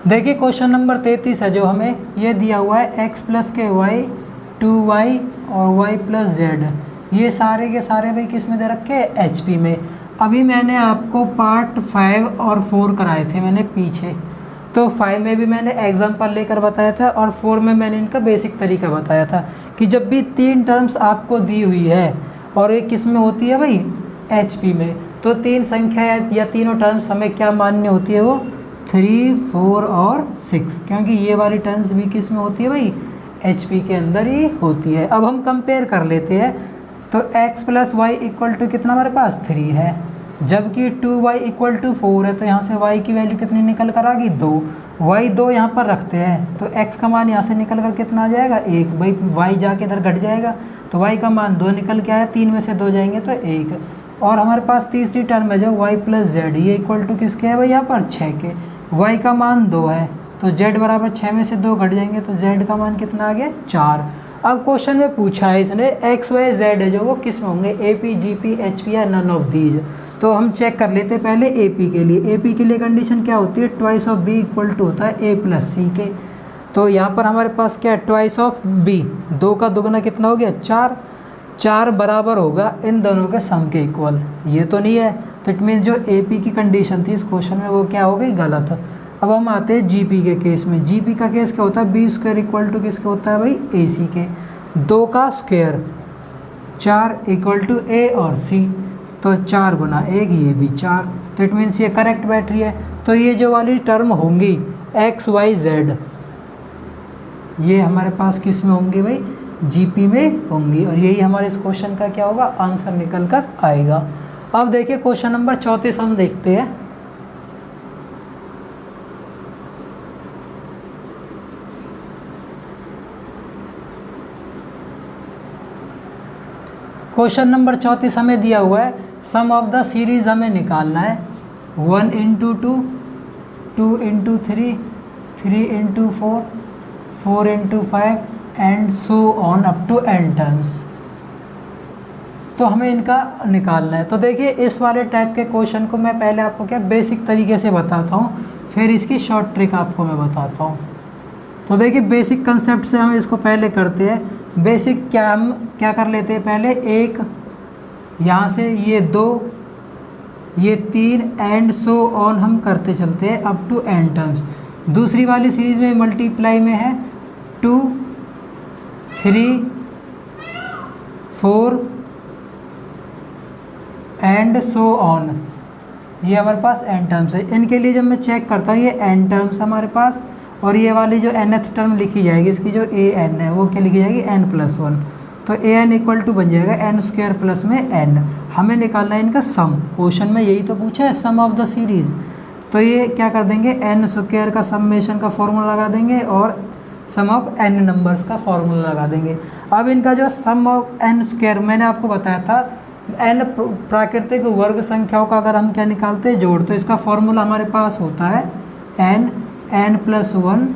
देखिए क्वेश्चन नंबर 33 है जो हमें ये दिया हुआ है x प्लस के वाई 2y और y प्लस जेड। ये सारे के सारे भाई किस में दे रखे हैं, HP में। अभी मैंने आपको पार्ट 5 और 4 कराए थे मैंने पीछे, तो 5 में भी मैंने एग्जांपल लेकर बताया था और 4 में मैंने इनका बेसिक तरीका बताया था कि जब भी 3 टर्म्स आपको दी हुई है और एक किस में होती है भाई, HP में, तो 3 संख्या या तीनों टर्म्स हमें क्या मान्य होती है, वो 3, 4 और 6, क्योंकि ये वाली टर्म्स भी किस में होती है भाई, HP के अंदर ही होती है। अब हम कंपेयर कर लेते हैं, तो x plus y equal to कितना हमारे पास 3 है, जबकि 2y इक्वल टू 4 है। तो यहाँ से y की वैल्यू कितनी निकल कर आ गई, 2। y 2 यहाँ पर रखते हैं तो x का मान यहाँ से निकल कर कितना आ जाएगा, 1। भाई y जाके इधर घट जाएगा तो y का मान 2 निकल के आया, 3 में से 2 जाएंगे तो 1। और हमारे पास तीसरी टर्म है जो y प्लस जेड, ये इक्वल टू किसके है भाई, यहाँ पर 6 के। y का मान 2 है तो z बराबर 6 में से 2 घट जाएंगे तो z का मान कितना आ गया 4। अब क्वेश्चन में पूछा है इसने x y z है जो वो किस में होंगे AP GP HP या नन ऑफ दीज। तो हम चेक कर लेते हैं पहले AP के लिए। AP के लिए कंडीशन क्या होती है, twice of B equal to होता है A प्लस C के। तो यहाँ पर हमारे पास क्या है, ट्वाइस ऑफ B, 2 का दुगना कितना हो गया 4, 4 बराबर होगा इन दोनों के सम के इक्वल, ये तो नहीं है। तो इट मीन्स जो AP की कंडीशन थी इस क्वेश्चन में वो क्या हो गई, गलत। अब हम आते हैं GP के केस में। GP का केस क्या होता है, B स्क्वायर इक्वल टू किसके होता है भाई AC के, 2 का स्क्वायर 4 इक्वल टू A और C, तो 4 गुना 1 ये भी 4। तो इट मीन्स ये करेक्ट बैठ रही है। तो ये जो वाली टर्म होंगी x y z ये हमारे पास किस में होंगी भाई, GP में होंगी, और यही हमारे इस क्वेश्चन का क्या होगा, आंसर निकल कर आएगा। अब देखिए क्वेश्चन नंबर 34 हम देखते हैं। क्वेश्चन नंबर 34 हमें दिया हुआ है, सम ऑफ द सीरीज हमें निकालना है, 1 into 2, 2 into 3, 3 into 4, 4 into 5 and so on up to n terms. तो हमें इनका निकालना है। तो देखिए इस वाले टाइप के क्वेश्चन को मैं पहले आपको क्या बेसिक तरीके से बताता हूँ, फिर इसकी शॉर्ट ट्रिक आपको मैं बताता हूँ। तो देखिए बेसिक कंसेप्ट से हम इसको पहले करते हैं। बेसिक क्या, हम क्या कर लेते हैं पहले, एक यहाँ से ये 2, ये 3 एंड सो ऑन हम करते चलते हैं अप टू n टर्म्स। दूसरी वाली सीरीज में मल्टीप्लाई में है 2, 3, 4 एंड सो ऑन, ये हमारे पास n टर्म्स है। इनके लिए जब मैं चेक करता हूँ ये n टर्म्स हमारे पास, और ये वाली जो nth टर्म लिखी जाएगी इसकी जो an है वो क्या लिखी जाएगी n+1। तो an इक्वल टू बन जाएगा n स्क्वायर प्लस में n। हमें निकालना है इनका सम, क्वेश्चन में यही तो पूछा है, सम ऑफ द सीरीज़। तो ये क्या कर देंगे, n स्क्वायर का समेशन का फॉर्मूला लगा देंगे और सम ऑफ n नंबर्स का फॉर्मूला लगा देंगे। अब इनका जो सम ऑफ n स्क्वायर मैंने आपको बताया था, n प्राकृतिक वर्ग संख्याओं का अगर हम क्या निकालते हैं जोड़, तो इसका फॉर्मूला हमारे पास होता है n+1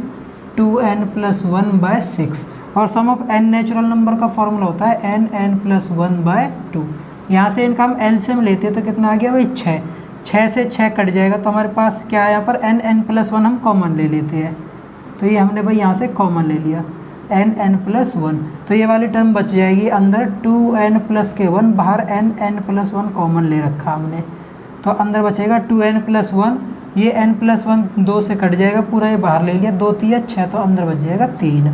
2n+1/6, और सम ऑफ n नेचुरल नंबर का फॉर्मूला होता है n+1/2। यहाँ से इनका हम एलसीएम लेते हैं तो कितना आ गया भाई 6, 6 से 6 कट जाएगा तो हमारे पास क्या है यहाँ पर n+1 हम कॉमन ले लेते हैं। तो ये हमने भाई यहाँ से कॉमन ले लिया n+1, तो ये वाली टर्म बच जाएगी अंदर 2n+1, बाहर n+1 कॉमन ले रखा हमने, तो अंदर बचेगा 2n+1, ये n+1 2 से कट जाएगा पूरा, ये बाहर ले लिया, 2 3 6, तो अंदर बच जाएगा 3।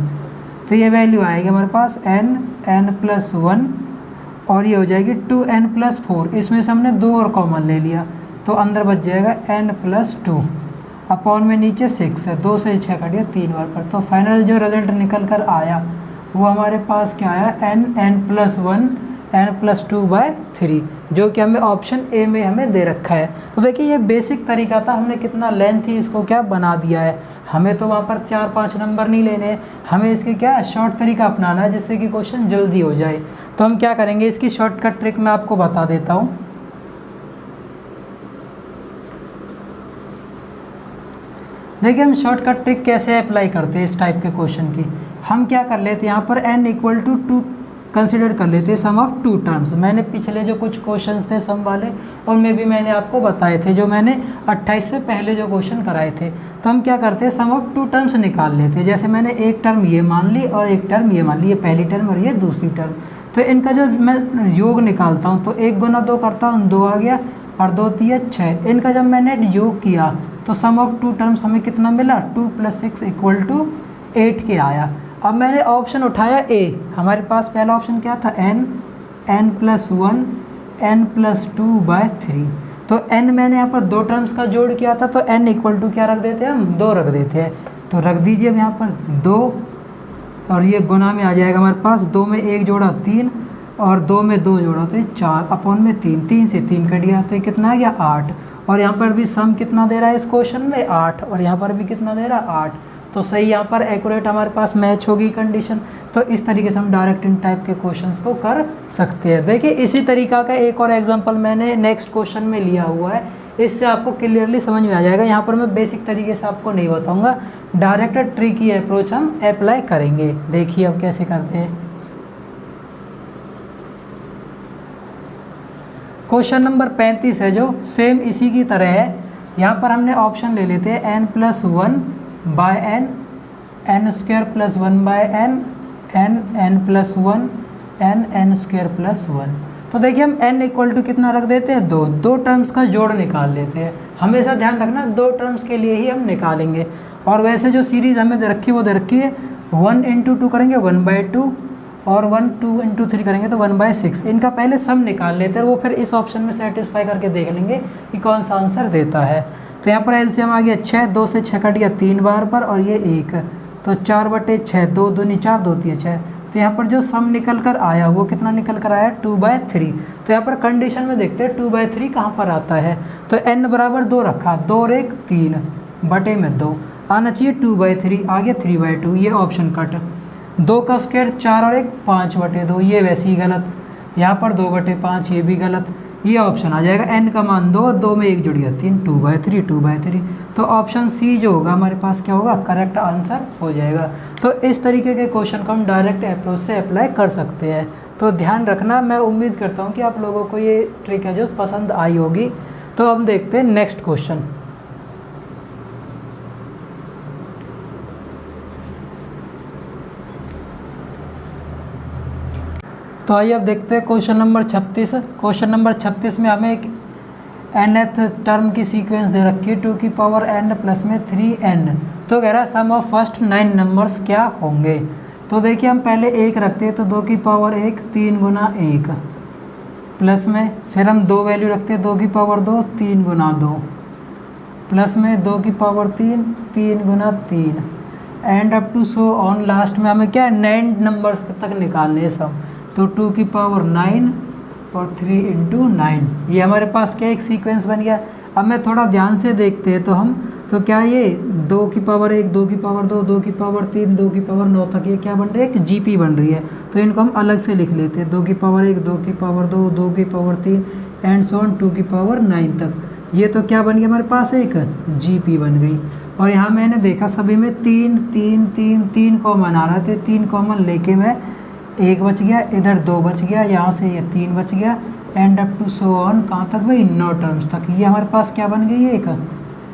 तो ये वैल्यू आएगी हमारे पास n+1, और ये हो जाएगी 2n+4, इसमें से हमने 2 और कॉमन ले लिया तो अंदर बच जाएगा n+2 अपॉन में नीचे 6 है, 2 से 6 कट गया 3 बार पर। तो फाइनल जो रिजल्ट निकल कर आया वो हमारे पास क्या आया, n+1 n+2/3, जो कि हमें ऑप्शन ए में हमें दे रखा है। तो देखिए ये बेसिक तरीका था, हमने कितना लेंथ ही इसको क्या बना दिया है। हमें तो वहाँ पर 4-5 नंबर नहीं लेने हैं, हमें इसके क्या शॉर्ट तरीका अपनाना है जिससे कि क्वेश्चन जल्दी हो जाए। तो हम क्या करेंगे, इसकी शॉर्टकट ट्रिक मैं आपको बता देता हूँ। देखिए हम शॉर्टकट ट्रिक कैसे अप्लाई करते हैं इस टाइप के क्वेश्चन की। हम क्या कर लेते हैं, यहाँ पर n=2 कंसिडर कर लेते हैं सम ऑफ 2 टर्म्स। मैंने पिछले जो कुछ क्वेश्चंस थे सम वाले उनमें भी मैंने आपको बताए थे, जो मैंने 28 से पहले जो क्वेश्चन कराए थे। तो हम क्या करते हैं, सम ऑफ 2 टर्म्स निकाल लेते हैं। जैसे मैंने एक टर्म ये मान ली और एक टर्म ये मान ली, ये पहली टर्म और ये दूसरी टर्म। तो इनका जो मैं योग निकालता हूँ तो 1 गुना 2 करता हूँ, 2 आ गया, और 2 3 6। इनका जब मैंने योग किया तो सम ऑफ 2 टर्म्स हमें कितना मिला, 2 + 6 = 8 के आया। अब मैंने ऑप्शन उठाया ए, हमारे पास पहला ऑप्शन क्या था n+1 n+2/3। तो n मैंने यहाँ पर 2 टर्म्स का जोड़ किया था, तो n = क्या रख देते हैं हम, 2 रख देते हैं। तो रख दीजिए अब यहाँ पर 2, और ये गुना में आ जाएगा हमारे पास, 2 में 1 जोड़ा 3, और 2 में 2 जोड़ा तो 4 अपॉन में 3, 3 से 3 कट गया तो कितना आ गया 8। और यहाँ पर भी सम कितना दे रहा है इस क्वेश्चन में 8, और यहाँ पर भी कितना दे रहा है 8। तो सही यहाँ पर एक्यूरेट हमारे पास मैच होगी कंडीशन। तो इस तरीके से हम डायरेक्ट इन टाइप के क्वेश्चंस को कर सकते हैं। देखिए इसी तरीका का एक और एग्जांपल मैंने नेक्स्ट क्वेश्चन में लिया हुआ है। इससे आपको क्लियरली समझ में आ जाएगा। यहाँ पर मैं बेसिक तरीके से आपको नहीं बताऊँगा, डायरेक्ट ट्रिकी अप्रोच हम अप्लाई करेंगे। देखिए अब कैसे करते हैं। क्वेश्चन नंबर 35 है जो सेम इसी की तरह है। यहाँ पर हमने ऑप्शन ले लेते हैं n+1/n, n²+1/n, n+1, n² + 1। तो देखिए हम n इक्वल टू कितना रख देते हैं, 2। 2 टर्म्स का जोड़ निकाल लेते हैं। हमेशा ध्यान रखना 2 टर्म्स के लिए ही हम निकालेंगे। और वैसे जो सीरीज़ हमें दे रखी है वो दे रखी है 1 × 2 करेंगे 1/2 और 1 2 × 3 करेंगे तो 1/6। इनका पहले सम निकाल लेते हैं, वो फिर इस ऑप्शन में सेटिस्फाई करके देख लेंगे कि कौन सा आंसर देता है। तो यहाँ पर एलसीएम आ गया 6, 2 से 6 कट गया 3 बार पर और ये 1, तो 4/6, 2 दूनी 4, 2 3 6। तो यहाँ पर जो सम निकल कर आया वो कितना निकल कर आया, 2/3। तो यहाँ पर कंडीशन में देखते हैं 2/3 कहाँ पर आता है। तो n बराबर 2 रखा, 2 और 1 3 बटे में 2 आना चाहिए 2/3, आगे 3/2, ये ऑप्शन कट। 2 का स्क्वायर 4 और 1 5/2, ये वैसे ही गलत। यहाँ पर 2/5, ये भी गलत। ये ऑप्शन आ जाएगा n का मान 2, 2 में 1 जुड़ गया 3, 2/3 2/3। तो ऑप्शन सी जो होगा हमारे पास क्या होगा, करेक्ट आंसर हो जाएगा। तो इस तरीके के क्वेश्चन को हम डायरेक्ट अप्रोच से अप्लाई कर सकते हैं। तो ध्यान रखना, मैं उम्मीद करता हूँ कि आप लोगों को ये ट्रिक है जो पसंद आई होगी। तो अब देखते हैं नेक्स्ट क्वेश्चन। तो आइए अब देखते हैं क्वेश्चन नंबर 36। क्वेश्चन नंबर 36 में हमें एक nth टर्म की सीक्वेंस दे रखी है 2n प्लस में 3n। तो कह रहा है सम ऑफ फर्स्ट 9 नंबर्स क्या होंगे। तो देखिए हम पहले 1 रखते हैं तो 2⁻1 3 × 1 प्लस में, फिर हम 2 वैल्यू रखते हैं 2⁻2 3 × 2 प्लस में 2⁻3 3 × 3 and up to so on. Last में हमें क्या 9 नंबर्स तक निकालने हैं सब। तो 2⁻9 और 3 × 9, ये हमारे पास क्या एक सीक्वेंस बन गया। अब मैं थोड़ा ध्यान से देखते हैं तो क्या ये 2⁻1 2⁻2 2⁻3 2⁻9 तक ये क्या बन रही है, एक जीपी बन रही है। तो इनको हम अलग से लिख लेते हैं 2⁻1 2⁻2 2⁻3 एंड सो ऑन 2⁻9 तक। ये तो क्या बन गया हमारे पास, एक जीपी बन गई। और यहाँ मैंने देखा सभी में 3 3 3 3 कॉमन आ रहे थे, 3 कॉमन लेके मैं 1 बच गया, इधर 2 बच गया, यहाँ से ये 3 बच गया and up to so on कहाँ तक भाई, 9 टर्म्स तक। ये हमारे पास क्या बन गई, एक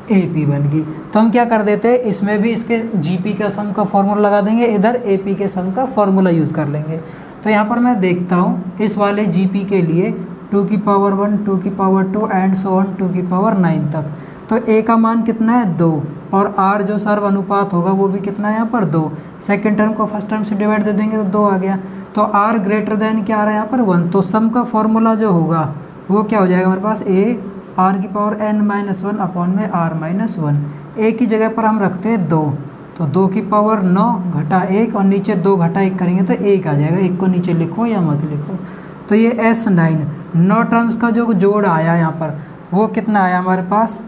एपी बन गई। तो हम क्या कर देते हैं, इसमें भी इसके जीपी का सम का फॉर्मूला लगा देंगे, इधर एपी के सम का फॉर्मूला यूज़ कर लेंगे। तो यहाँ पर मैं देखता हूँ इस वाले जीपी के लिए 2⁻1 2⁻2 एंड सो ऑन 2⁻9 तक। तो ए का मान कितना है, 2, और आर जो सर्व अनुपात होगा वो भी कितना है यहाँ पर, 2। सेकेंड टर्म को फर्स्ट टर्म से डिवाइड दे देंगे तो 2 आ गया। तो आर ग्रेटर देन क्या आ रहा है यहाँ पर, 1। तो सम का फॉर्मूला जो होगा वो क्या हो जाएगा हमारे पास, ए r⁻n−1 अपॉन में r−1। ए की जगह पर हम रखते हैं 2, तो 2⁻9 घटा 1 और नीचे 2 घटा 1 करेंगे तो 1 आ जाएगा। 1 को नीचे लिखो या मत लिखो। तो ये S9 9 टर्म्स का जो जोड़ आया यहाँ पर वो कितना आया हमारे पास,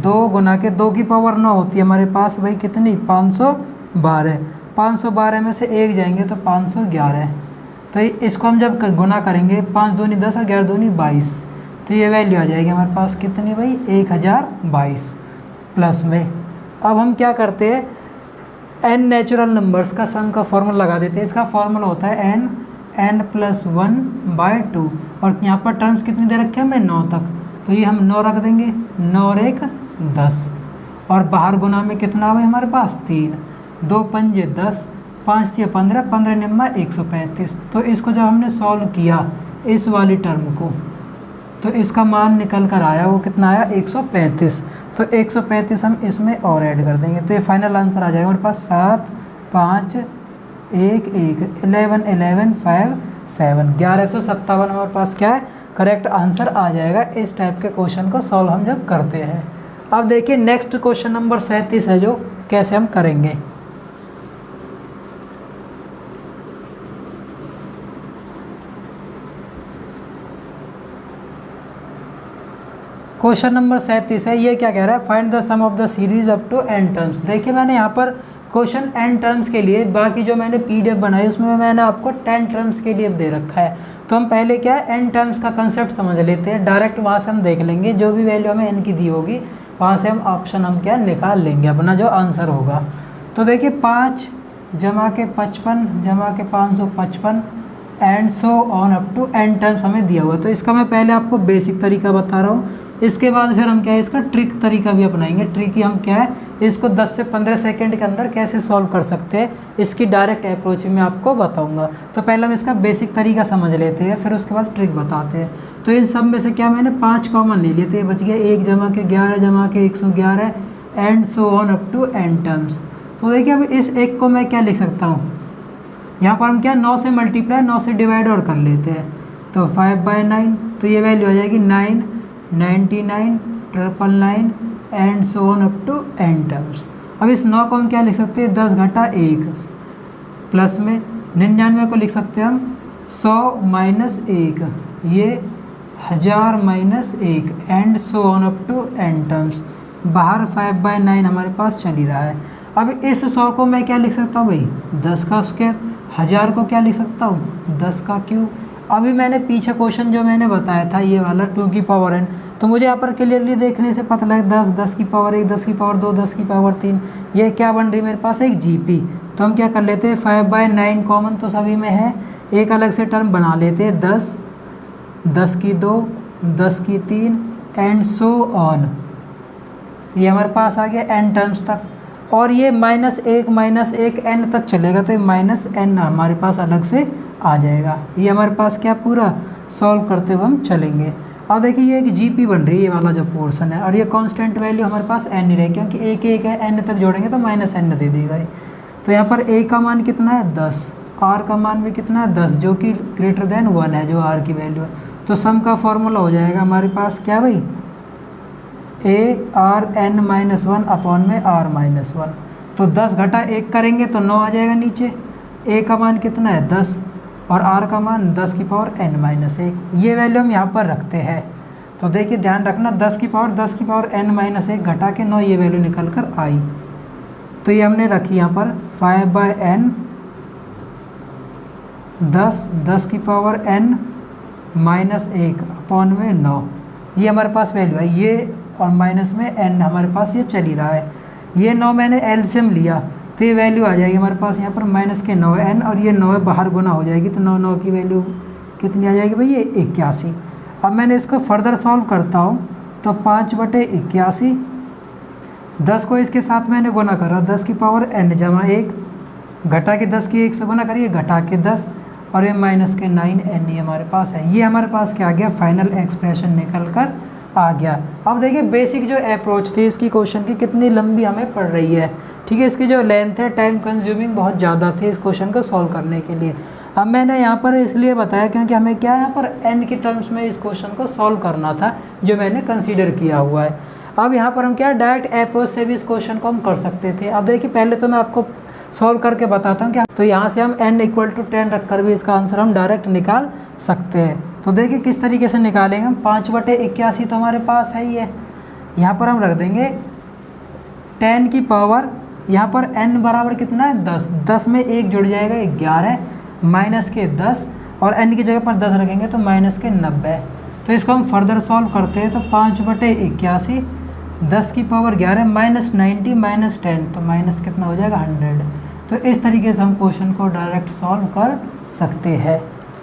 2 गुना के 2⁻9 होती है हमारे पास भाई कितनी, 512। 512 में से 1 जाएंगे तो 511। तो इसको हम जब गुना करेंगे 5 दूनी 10 और 11 दूनी 22, तो ये वैल्यू आ जाएगी हमारे पास कितनी भाई, 1022 प्लस में। अब हम क्या करते हैं, n नेचुरल नंबर्स का सम का फॉर्मूला लगा देते हैं। इसका फॉर्मूला होता है n+1/2 और यहाँ पर टर्म्स कितनी दे रखे हैं हमें, 9 तक। तो ये हम 9 रख देंगे, 9 और 1 10, और बाहर गुना में कितना हुआ हमारे पास, 3 2 पंजे 10 5 6 15 15 निम्मा 135। तो इसको जब हमने सॉल्व किया इस वाली टर्म को, तो इसका मान निकल कर आया वो कितना आया, 135। तो 135 हम इसमें और ऐड कर देंगे तो ये फाइनल आंसर आ जाएगा हमारे पास 7 5 1 1 11 11 5 7 1157 हमारे पास क्या है, करेक्ट आंसर आ जाएगा इस टाइप के क्वेश्चन को सॉल्व हम जब करते हैं। अब देखिए नेक्स्ट क्वेश्चन नंबर 37 है जो कैसे हम करेंगे। क्वेश्चन नंबर 37 है, ये क्या कह रहा है, find the sum of the series up to n terms. देखिए मैंने यहाँ पर क्वेश्चन n टर्म्स के लिए, बाकी जो मैंने PDF बनाई उसमें मैंने आपको 10 टर्म्स के लिए दे रखा है। तो हम पहले क्या है n टर्म्स का कंसेप्ट समझ लेते हैं, डायरेक्ट वहाँ से हम देख लेंगे जो भी वैल्यू हमें n की दी होगी वहाँ से हम ऑप्शन हम क्या निकाल लेंगे अपना जो आंसर होगा। तो देखिए 5 जमा के 55 जमा के 555 and so on up to n terms हमें दिया हुआ। तो इसका मैं पहले आपको बेसिक तरीका बता रहा हूँ, इसके बाद फिर हम क्या है इसका ट्रिक तरीका भी अपनाएंगे। ट्रिक ही हम क्या है इसको 10 से 15 सेकंड के अंदर कैसे सॉल्व कर सकते हैं, इसकी डायरेक्ट अप्रोच मैं आपको बताऊंगा। तो पहले हम इसका बेसिक तरीका समझ लेते हैं, फिर उसके बाद ट्रिक बताते हैं। तो इन सब में से क्या मैंने 5 कॉमन ले लिए, तो ये बच गया 1 जमा के 11 जमा के 111 and so on up to n terms. तो देखिए अब इस एक को मैं क्या लिख सकता हूँ, यहाँ पर हम क्या 9 से मल्टीप्लाई 9 से डिवाइड और कर लेते हैं। तो 5/9, तो ये वैल्यू आ जाएगी 9, 99, 999 and so on up to n terms. अब इस 9 को हम क्या लिख सकते हैं, 10 घटा 1 प्लस में 99 को लिख सकते हैं हम 100 माइनस 1, ये 1000 minus 1 and so on up to n terms. बाहर 5/9 हमारे पास चल ही रहा है। अब इस 100 को मैं क्या लिख सकता हूँ भाई, 10 का स्क्वायर। 1000 को क्या लिख सकता हूँ, 10 का क्यूब। अभी मैंने पीछे क्वेश्चन जो मैंने बताया था ये वाला 2 की पावर n, तो मुझे यहाँ पर क्लियरली देखने से पता लगा 10, 10 की पावर 1, 10 की पावर 2, 10 की पावर 3, ये क्या बन रही है मेरे पास एक GP। तो हम क्या कर लेते हैं 5/9 कॉमन तो सभी में है, एक अलग से टर्म बना लेते हैं 10, 10 की 2, 10 की 3 एंड सो ऑन। ये हमारे पास आ गया n टर्म्स तक, और ये -1 n तक चलेगा, तो ये -n हमारे पास अलग से आ जाएगा। ये हमारे पास क्या पूरा सॉल्व करते हुए हम चलेंगे। अब देखिए ये एक GP बन रही है, ये वाला जो पोर्शन है, और ये कांस्टेंट वैल्यू हमारे पास n ही रहे, क्योंकि एक है n तक जोड़ेंगे तो -n दे देगा। तो यहाँ पर a का मान कितना है 10, r का मान भी कितना है 10, जो कि ग्रेटर देन 1 है, जो r की वैल्यू है। तो सम का फॉर्मूला हो जाएगा हमारे पास क्या भाई, a/n-1 अपॉन में r-1। तो 10 घटा 1 करेंगे तो 9 आ जाएगा नीचे। a का मान कितना है 10 और r का मान 10 की पावर n-1, ये वैल्यू हम यहाँ पर रखते हैं। तो देखिए ध्यान रखना 10 की पावर n-1 घटा के 9 ये वैल्यू निकल कर आई। तो ये हमने रखी यहाँ पर 5/n 10 की पावर n-1 अपॉन में 9, ये हमारे पास वैल्यू है। ये और माइनस में n हमारे पास ये चल ही रहा है। ये 9 मैंने एलसीएम लिया तो ये वैल्यू आ जाएगी हमारे पास यहाँ पर -9n, और ये 9 बाहर गुना हो जाएगी, तो 9 की वैल्यू कितनी आ जाएगी भाई, ये 81। अब मैंने इसको फर्दर सॉल्व करता हूँ तो 5/81, 10 को इसके साथ मैंने गुना करा, 10 की पावर n जमा 1 घटा के 10 की 1 से गुना करिए, घटा के 10 और ये -9n ये हमारे पास है। ये हमारे पास क्या आ गया, फाइनल एक्सप्रेशन निकल कर आ गया। अब देखिए बेसिक जो अप्रोच थी इसकी क्वेश्चन की कितनी लंबी हमें पड़ रही है, ठीक है। इसकी जो लेंथ है, टाइम कंज्यूमिंग बहुत ज़्यादा थी इस क्वेश्चन को सॉल्व करने के लिए। अब मैंने यहाँ पर इसलिए बताया क्योंकि हमें क्या यहाँ पर n के टर्म्स में इस क्वेश्चन को सॉल्व करना था, जो मैंने कंसीडर किया हुआ है। अब यहाँ पर हम क्या डायरेक्ट अप्रोच से भी इस क्वेश्चन को हम कर सकते थे। अब देखिए पहले तो मैं आपको सॉल्व करके बताता हूँ क्या, तो यहाँ से हम n = 10 रख कर भी इसका आंसर हम डायरेक्ट निकाल सकते हैं। तो देखिए किस तरीके से निकालेंगे हम, 5/81 तो हमारे पास है ही है, यहाँ पर हम रख देंगे 10 की पावर, यहाँ पर n बराबर कितना है 10, 10 में 1 जुड़ जाएगा 11 माइनस के 10, और n की जगह पर 10 रखेंगे तो -90। तो इसको हम फर्दर सॉल्व करते हैं तो 5/81 10 की पावर 11 -90 -10, तो माइनस कितना हो जाएगा 100। तो इस तरीके से हम क्वेश्चन को डायरेक्ट सॉल्व कर सकते हैं,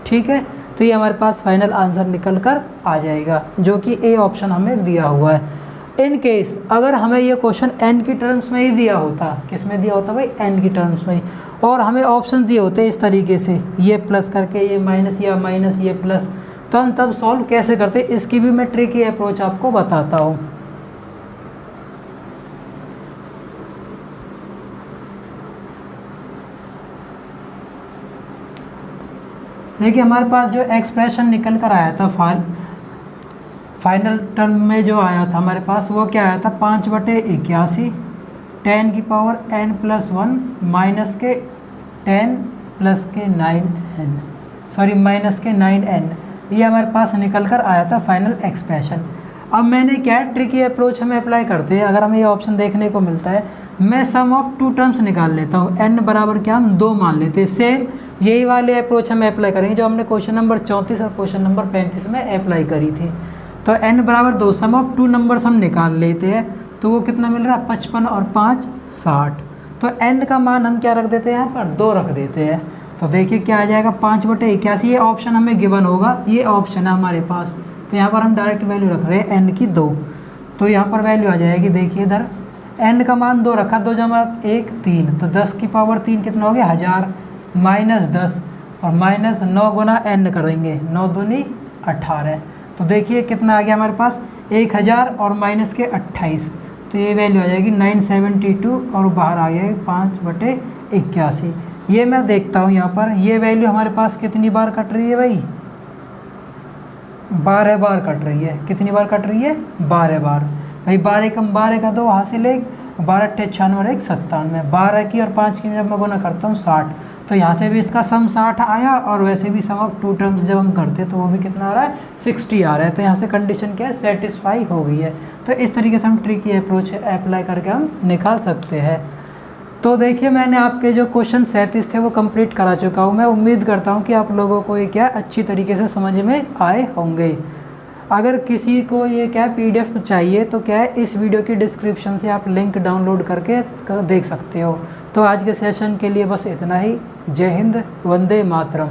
ठीक है। तो ये हमारे पास फाइनल आंसर निकल कर आ जाएगा, जो कि ए ऑप्शन हमें दिया हुआ है। इन केस अगर हमें ये क्वेश्चन n की टर्म्स में ही दिया होता, किस में दिया होता भाई, n की टर्म्स में ही, और हमें ऑप्शन दिए होते इस तरीके से, ये प्लस करके ये माइनस, या माइनस ये प्लस, तो हम तब सॉल्व कैसे करते, इसकी भी मैं ट्रिकी अप्रोच आपको बताता हूँ। देखिए हमारे पास जो एक्सप्रेशन निकल कर आया था फाइनल टर्म में जो आया था हमारे पास, वो क्या आया था 5/81 10 की पावर n+1 माइनस के 10 प्लस के 9n, सॉरी माइनस के 9n, ये हमारे पास निकल कर आया था फाइनल एक्सप्रेशन। अब मैंने क्या है, ट्रिकी अप्रोच हमें अप्लाई करते हैं। अगर हमें ये ऑप्शन देखने को मिलता है, मैं सम ऑफ टू टर्म्स निकाल लेता हूँ, n बराबर क्या हम 2 मान लेते हैं। सेम यही वाले अप्रोच हमें अप्लाई करेंगे जो हमने क्वेश्चन नंबर 34 और क्वेश्चन नंबर 35 में अप्लाई करी थी। तो n बराबर 2, सम ऑफ टू नंबर्स हम निकाल लेते हैं, तो वो कितना मिल रहा है, 55 और 5 60। तो n का मान हम क्या रख देते हैं, यहाँ पर 2 रख देते हैं। तो देखिए क्या आ जाएगा, 5/81। ये ऑप्शन हमें गिवन होगा, ये ऑप्शन है हमारे पास। तो यहाँ पर हम डायरेक्ट वैल्यू रख रहे हैं n की 2, तो यहाँ पर वैल्यू आ जाएगी, देखिए इधर n का मान 2 रखा, 2 जमा 1 3, तो 10 की पावर 3 कितना हो गया, 1000 माइनस 10 और माइनस 9 गुना n करेंगे, 9 दूनी 18। तो देखिए कितना आ गया हमारे पास, 1000 और माइनस के 28, तो ये वैल्यू आ जाएगी 972 और बाहर आ गया 5/81। ये मैं देखता हूँ यहाँ पर, ये वैल्यू हमारे पास कितनी बार कट रही है भाई, 12 बार कट रही है। कितनी बार कट रही है, 12 बार। भाई 12 कम 12 का 2 हासिल 1, 12 96 और 1 97, 12 की और 5 की जब मैं गुना करता हूँ 60। तो यहाँ से भी इसका सम 60 आया, और वैसे भी सम ऑफ टू टर्म्स जब हम करते हैं तो वो भी कितना आ रहा है, 60 आ रहा है। तो यहाँ से कंडीशन क्या है, सेटिस्फाई हो गई है। तो इस तरीके से हम ट्रिकी अप्रोच अप्लाई करके हम निकाल सकते हैं। तो देखिए मैंने आपके जो क्वेश्चन 37 थे वो कंप्लीट करा चुका हूँ। मैं उम्मीद करता हूँ कि आप लोगों को ये क्या अच्छी तरीके से समझ में आए होंगे। अगर किसी को ये क्या PDF चाहिए तो क्या है, इस वीडियो की डिस्क्रिप्शन से आप लिंक डाउनलोड करके देख सकते हो। तो आज के सेशन के लिए बस इतना ही। जय हिंद, वंदे मातरम।